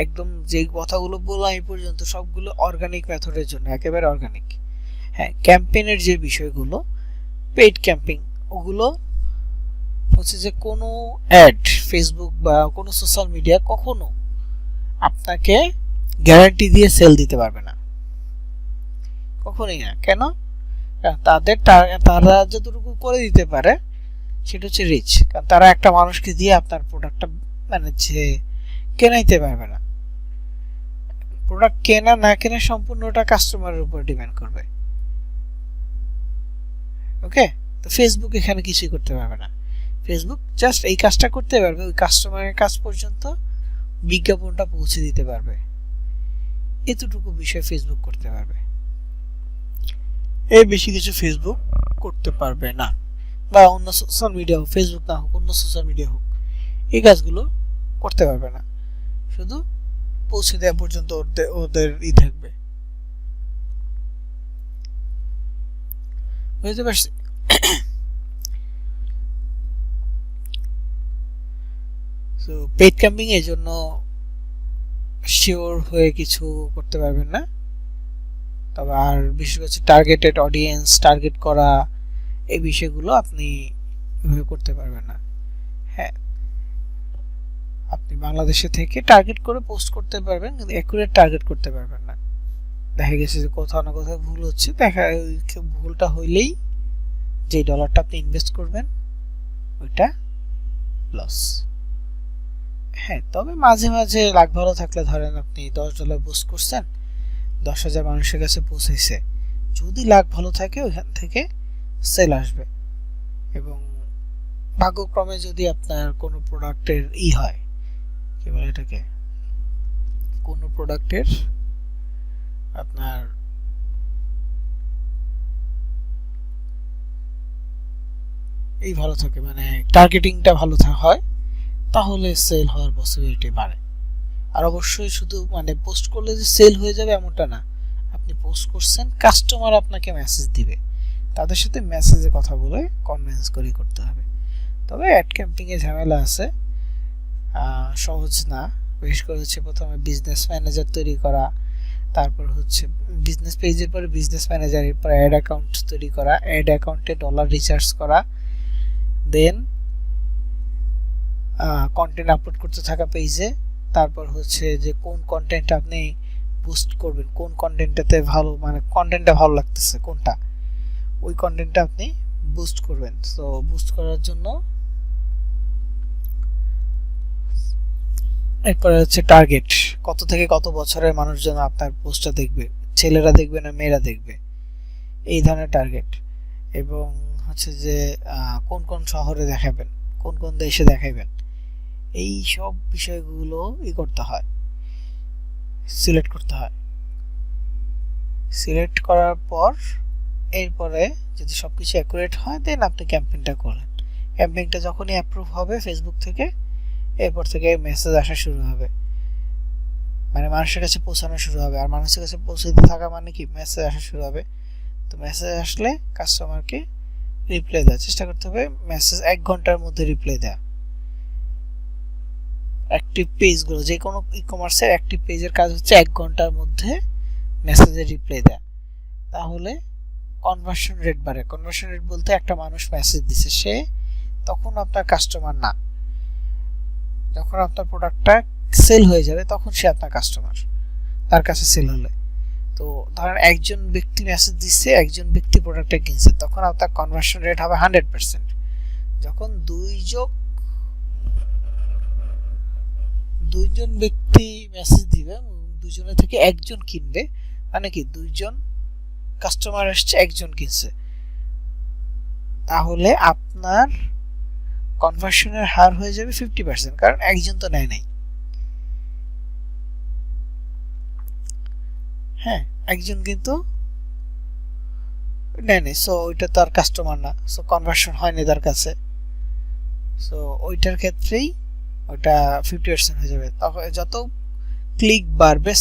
একদম যে কথাগুলো বললাম এই পর্যন্ত সবগুলো অর্গানিক মেথডের জন্য, একেবারে অর্গানিক। হ্যাঁ, ক্যাম্পেইনের যে বিষয়গুলো, পেইড ক্যাম্পেইন, ওগুলো হচ্ছে যে কোনো অ্যাড ফেসবুক বা কোনো সোশ্যাল মিডিয়া কখনো আপনাকে গ্যারান্টি দিয়ে সেল দিতে পারবে না, কখনোই না। কেন? তারা যতটুকু করে দিতে পারে সেটা হচ্ছে রিচ, কারণ তারা একটা মানুষকে দিয়ে আপনার প্রোডাক্টটা মানে যে কেনাইতে পারবে না। প্রোডাক্ট কেনা না কেনা সম্পূর্ণটা কাস্টমারের উপর ডিপেন্ড করবে। ওকে, তো ফেসবুক এখানে কিছুই করতে পারবে না। ফেসবুক জাস্ট এই কাজটা করতে পারবে, ওই কাস্টমারের কাছ পর্যন্ত বিজ্ঞাপনটা পৌঁছে দিতে পারবে, এতটুকু বিষয় ফেসবুক করতে পারবে, এর বেশি কিছু ফেসবুক করতে পারবে না। বা অন্য সোশ্যাল মিডিয়া হোক, ফেসবুক না হোক, অন্য সোশ্যাল মিডিয়া হোক, এই কাজগুলো করতে পারবে না, শুধু পৌঁছে দেওয়া পর্যন্ত ওদের থাকবে। বুঝতে পারছি? তো পেইড ক্যাম্পিং এর জন্য শিওর হয়ে কিছু করতে পারবেন না, তবে আর বিশেষ করে টার্গেটেড অডিয়েন্স টার্গেট করা, এই বিষয়গুলো আপনি এভাবে করতে পারবেন না। হ্যাঁ, আপনি বাংলাদেশে থেকে টার্গেট করে পোস্ট করতে পারবেন, কিন্তু অ্যাকুরেট টার্গেট করতে পারবেন না। দেখা গেছে যে কোথাও না কোথাও ভুল হচ্ছে, ভুলটা হইলেই যে ডলারটা আপনি ইনভেস্ট করবেন ওইটা লস। হ্যাঁ, তবে মাঝে মাঝে লাগ ভালো থাকলে, ধরেন আপনি $10 পোস্ট করছেন, 10,000 মানুষের কাছে পৌঁছেছে, যদি লাগ ভালো থাকে ওইখান থেকে সেল আসবে। এবং ভাগ্যক্রমে যদি আপনার কোনো প্রোডাক্টের হয়, কি বলে এটাকে, কোনো প্রোডাক্টের আপনার এই ভালো থাকে, মানে টার্গেটিংটা ভালো হয়, তাহলে সেল হওয়ার পসিবিলিটি বাড়ে। আর অবশ্যই শুধু মানে পোস্ট করলে যে সেল হয়ে যাবে এমনটা না, আপনি পোস্ট করছেন, কাস্টমার আপনাকে মেসেজ দিবে, তাদের সাথে মেসেজে কথা বলে কনভিন্স করে করতে হবে। তবে অ্যাড ক্যাম্পিং এ ঝামেলা আছে, সহজ না। বিশেষ করে হচ্ছে প্রথমে বিজনেস ম্যানেজার তৈরি করা, তারপর হচ্ছে বিজনেস পেজের পরে বিজনেস ম্যানেজার, এরপর অ্যাড অ্যাকাউন্ট তৈরি করা, অ্যাড অ্যাকাউন্টে ডলার রিচার্জ করা, দেন কন্টেন্ট আপলোড করতে থাকা পেজে, তারপর হচ্ছে যে কোন কন্টেন্ট আপনি পোস্ট করবেন, কোন কন্টেন্টটাতে ভালো, মানে কন্টেন্টটা ভালো লাগতেছে কোনটা, ওই কন্টেন্টটা আপনি বুস্ট করবেন। তো বুস্ট করার জন্য এরপরে হচ্ছে টার্গেট, কত থেকে কত বছরের মানুষজন আপনার পোস্টটা দেখবে, ছেলেরা দেখবে না মেয়েরা দেখবে, এই ধরনের টার্গেট। এবং হচ্ছে যে কোন কোন শহরে দেখাবেন, কোন কোন দেশে দেখাবেন, এই সব বিষয়গুলো করতে হয়, সিলেক্ট করতে হয়। সিলেক্ট করার পর এরপরে যদি সবকিছু অ্যাকুরেট হয়, দেন আপনি ক্যাম্পেইনটা করেন। ক্যাম্পেইনটা যখনই অ্যাপ্রুভ হবে ফেসবুক থেকে, এরপর থেকে মেসেজ আসা শুরু হবে, মানে মানুষের কাছে পৌঁছানো শুরু হবে। আর মানুষের কাছে পৌঁছাতে থাকা মানে কি, মেসেজ আসা শুরু হবে। তো মেসেজ আসলে কাস্টমারকে রিপ্লাই দেওয়ার চেষ্টা করতে হবে, মেসেজ 1 ঘন্টার মধ্যে রিপ্লাই দেওয়া। অ্যাক্টিভ পেজগুলো, যে কোনো ই কমার্সের অ্যাক্টিভ পেজের কাজ হচ্ছে 1 ঘন্টার মধ্যে মেসেজের রিপ্লাই দেওয়া, তাহলে কনভার্সন রেট বাড়ে। কনভার্সন রেট বলতে একটা মানুষ মেসেজ দিছে, সে তখন আপনার কাস্টমার না, যখন আপনার প্রোডাক্টটা সেল হয়ে যাবে তখন সে আপনার কাস্টমার, তার কাছে সেল হলে। তো ধরেন একজন ব্যক্তি মেসেজ দিচ্ছে, একজন ব্যক্তি প্রোডাক্টটা কিনছে, তখন আপনার কনভার্সন রেট হবে 100%। যখন দুইজন ব্যক্তি মেসেজ দিবে, দুজনের থেকে একজন কিনবে, মানে কি দুইজন কাস্টমার আসছে, একজন কিনছে, তাহলে আপনার কনভার্সনের হার হয়ে যাবে 50%, কারণ একজন তো নেয় নাই। হ্যাঁ, একজন কিন্তু নেয় নাই, সো ওইটা তো আর কাস্টমার না, সো কনভার্সন হয়নি তার কাছে। সো ওইটার ক্ষেত্রেই ওটা 50% হয়ে যাবে। তখন যত ক্লিক বাড়বে,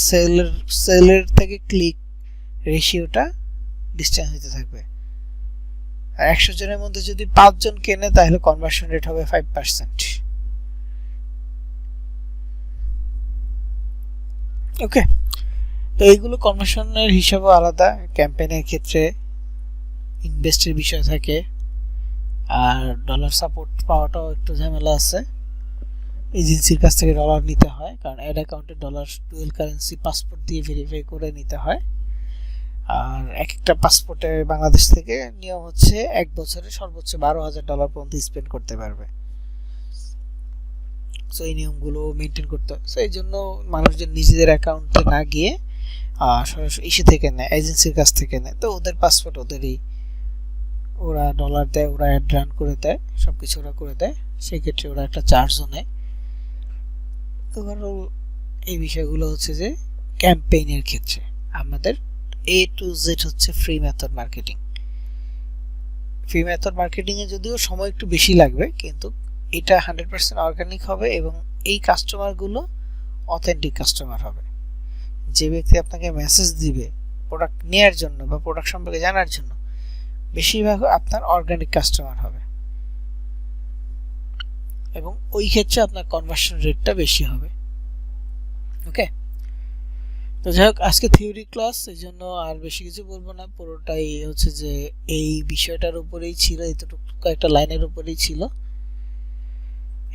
সেলের থেকে ক্লিক রেশিওটা ডিসটেন্স হতে থাকবে। আর 100 জনের মধ্যে যদি 5 জন কেনে, তাহলে কনভার্সন রেট হবে 5%। ওকে, তো এইগুলো কনভার্সনের হিসাবও আলাদা। ক্যাম্পেইনের ক্ষেত্রে ইনভেস্টের বিষয় থাকে, আর ডলার সাপোর্ট পাওয়াটাও একটু ঝামেলা আছে। এজেন্সির কাছ থেকে ডলার নিতে হয়, কারণ অ্যাড অ্যাকাউন্টে ডলার ডুয়েল কারেন্সি পাসপোর্ট দিয়ে ভেরিফাই করে নিতে হয়। আর একটা পাসপোর্টে বাংলাদেশ থেকে নিয়ম হচ্ছে 1 বছরে সর্বোচ্চ $12,000 পর্যন্ত স্পেন্ড করতে পারবে। সো এই নিয়মগুলো মেনটেন করতে হয়। সো এই জন্য মানুষজন নিজেদের অ্যাকাউন্টে না গিয়ে সরাসরি ইস্যু থেকে নেয়, এজেন্সির কাছ থেকে নেয়। তো ওদের পাসপোর্ট ওরা ডলার দেয়, ওরা অ্যাড রান করে দেয়, সবকিছু ওরা করে দেয়, সেক্ষেত্রে ওরা একটা চার্জও নেয়। ওভারঅল এই বিষয়গুলো হচ্ছে যে ক্যাম্পেইনের ক্ষেত্রে আমাদের A to Z হচ্ছে free method marketing. Free method marketing এ যদিও সময় একটু বেশি লাগবে, কিন্তু এটা 100% অর্গানিক হবে এবং এই কাস্টমারগুলো অথেন্টিক কাস্টমার হবে। যে ব্যক্তি আপনাকে মেসেজ দিবে প্রোডাক্ট নেয়ার জন্য বা প্রোডাক্ট সম্পর্কে জানার জন্য, বেশিরভাগ আপনার অর্গানিক কাস্টমার হবে এবং ওই ক্ষেত্রে আপনার কনভার্সন রেটটা বেশি হবে। ওকে, তো যাই হোক, আজকে থিওরি ক্লাস, এই জন্য আর বেশি কিছু বলবো না, পুরোটাই হচ্ছে যে এই বিষয়টার উপরেই ছিল, এতটুকু একটা লাইনের উপরেই ছিল।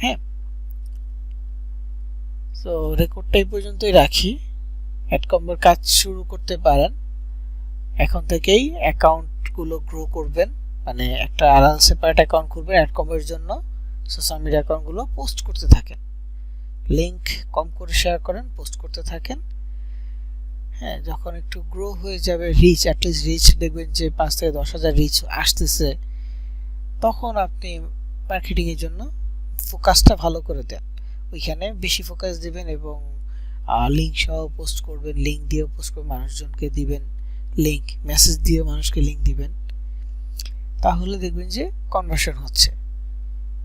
হ্যাঁ, তো রেকর্ডটা এই পর্যন্তই রাখি। অ্যাডকম্বের কাজ শুরু করতে পারেন এখন থেকেই। অ্যাকাউন্টগুলো গ্রো করবেন, মানে একটা আলাদা সেপারেট অ্যাকাউন্ট খুলবেন অ্যাডকম্বের জন্য, সোশ্যাল মিডিয়া অ্যাকাউন্টগুলো পোস্ট করতে থাকেন, লিংক কম করে শেয়ার করেন, পোস্ট করতে থাকেন। হ্যাঁ, যখন একটু গ্রো হয়ে যাবে, রিচ অ্যাটলিস্ট রিচ দেখবেন যে 5 থেকে 10,000 রিচ আসতেছে, তখন আপনি মার্কেটিংয়ের জন্য ফোকাসটা ভালো করে দেন, ওইখানে বেশি ফোকাস দিবেন এবং লিঙ্ক সহ পোস্ট করবেন, লিঙ্ক দিয়েও পোস্ট করবেন, মানুষজনকে দিবেন লিঙ্ক, মেসেজ দিয়ে মানুষকে লিঙ্ক দিবেন, তাহলে দেখবেন যে কনভার্সন হচ্ছে।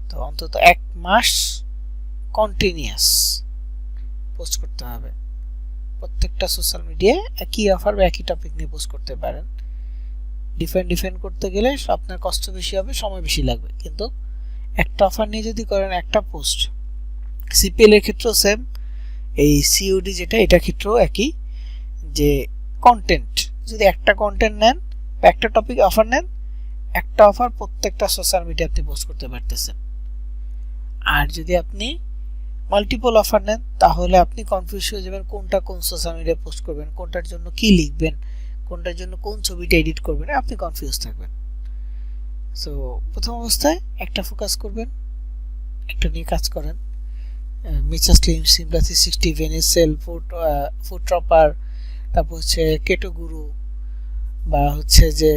তো অন্তত 1 মাস কন্টিনিউয়াস পোস্ট করতে হবে, প্রত্যেকটা সোশ্যাল মিডিয়ায় একই অফার বা একই টপিক নিয়ে পোস্ট করতে পারেন। ডিফেন্ড করতে গেলে আপনার কষ্ট বেশি হবে, সময় বেশি লাগবে, কিন্তু একটা অফার নিয়ে যদি করেন একটা পোস্ট, সিপিএল এর ক্ষেত্রেও সেম, এই সিওডি যেটা, এটা ক্ষেত্রেও একই, যে কন্টেন্ট যদি একটা কন্টেন্ট নেন বা একটা টপিক অফার নেন, একটা অফার প্রত্যেকটা সোশ্যাল মিডিয়াতে পোস্ট করতে পারতেছেন। আর যদি আপনি মাল্টিপল অফার নেন, তাহলে আপনি কনফিউজ হয়ে যাবেন কোনটা কোন সোশ্যাল মিডিয়ায় পোস্ট করবেন, কোনটার জন্য কি লিখবেন, কোনটার জন্য কোন ছবিটা এডিট করবেন, আপনি কনফিউজ থাকবেন। সো প্রথম অবস্থায় একটা ফোকাস করবেন, একটা নিয়ে কাজ করেন। মিচা স্লিম, সিমলা 360, ভেনেসেল, ফুড ট্রপার, তারপর হচ্ছে কেটো গুরু, বা হচ্ছে যে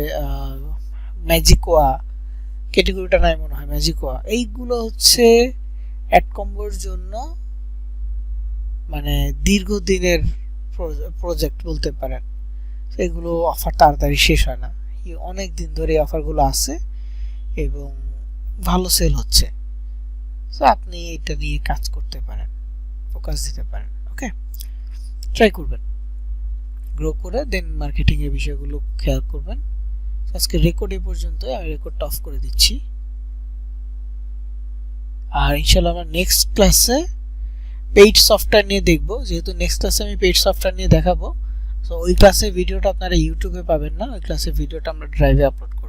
ম্যাজিকোয়া, ক্যাটেগরিটা নাই মনে হয়, ম্যাজিকোয়া, এইগুলো হচ্ছে অ্যাডকম্বোর জন্য মানে দীর্ঘদিনের প্রজেক্ট বলতে পারেন। এগুলো অফার তাড়াতাড়ি শেষ হয় না, অনেক দিন ধরে অফারগুলো আছে এবং ভালো সেল হচ্ছে। সো আপনি এটা নিয়ে কাজ করতে পারেন, ফোকাস দিতে পারেন। ওকে, ট্রাই করবেন, গ্রো করে দেন মার্কেটিং এর বিষয়গুলো খেয়াল করবেন। আজকে রেকর্ড এই পর্যন্ত, আমি রেকর্ডটা অফ করে দিচ্ছি। আর ইনশাআল্লাহ আমরা নেক্সট ক্লাসে পেইড সফটওয়্যার নিয়ে দেখব, যেহেতু নেক্সট ক্লাসে আমি পেইড সফটওয়্যার নিয়ে দেখাবো। সো ওই ক্লাসের ভিডিওটা আপনারা ইউটিউবে পাবেন না, ওই ক্লাসের ভিডিওটা আমরা ড্রাইভে আপলোড করব।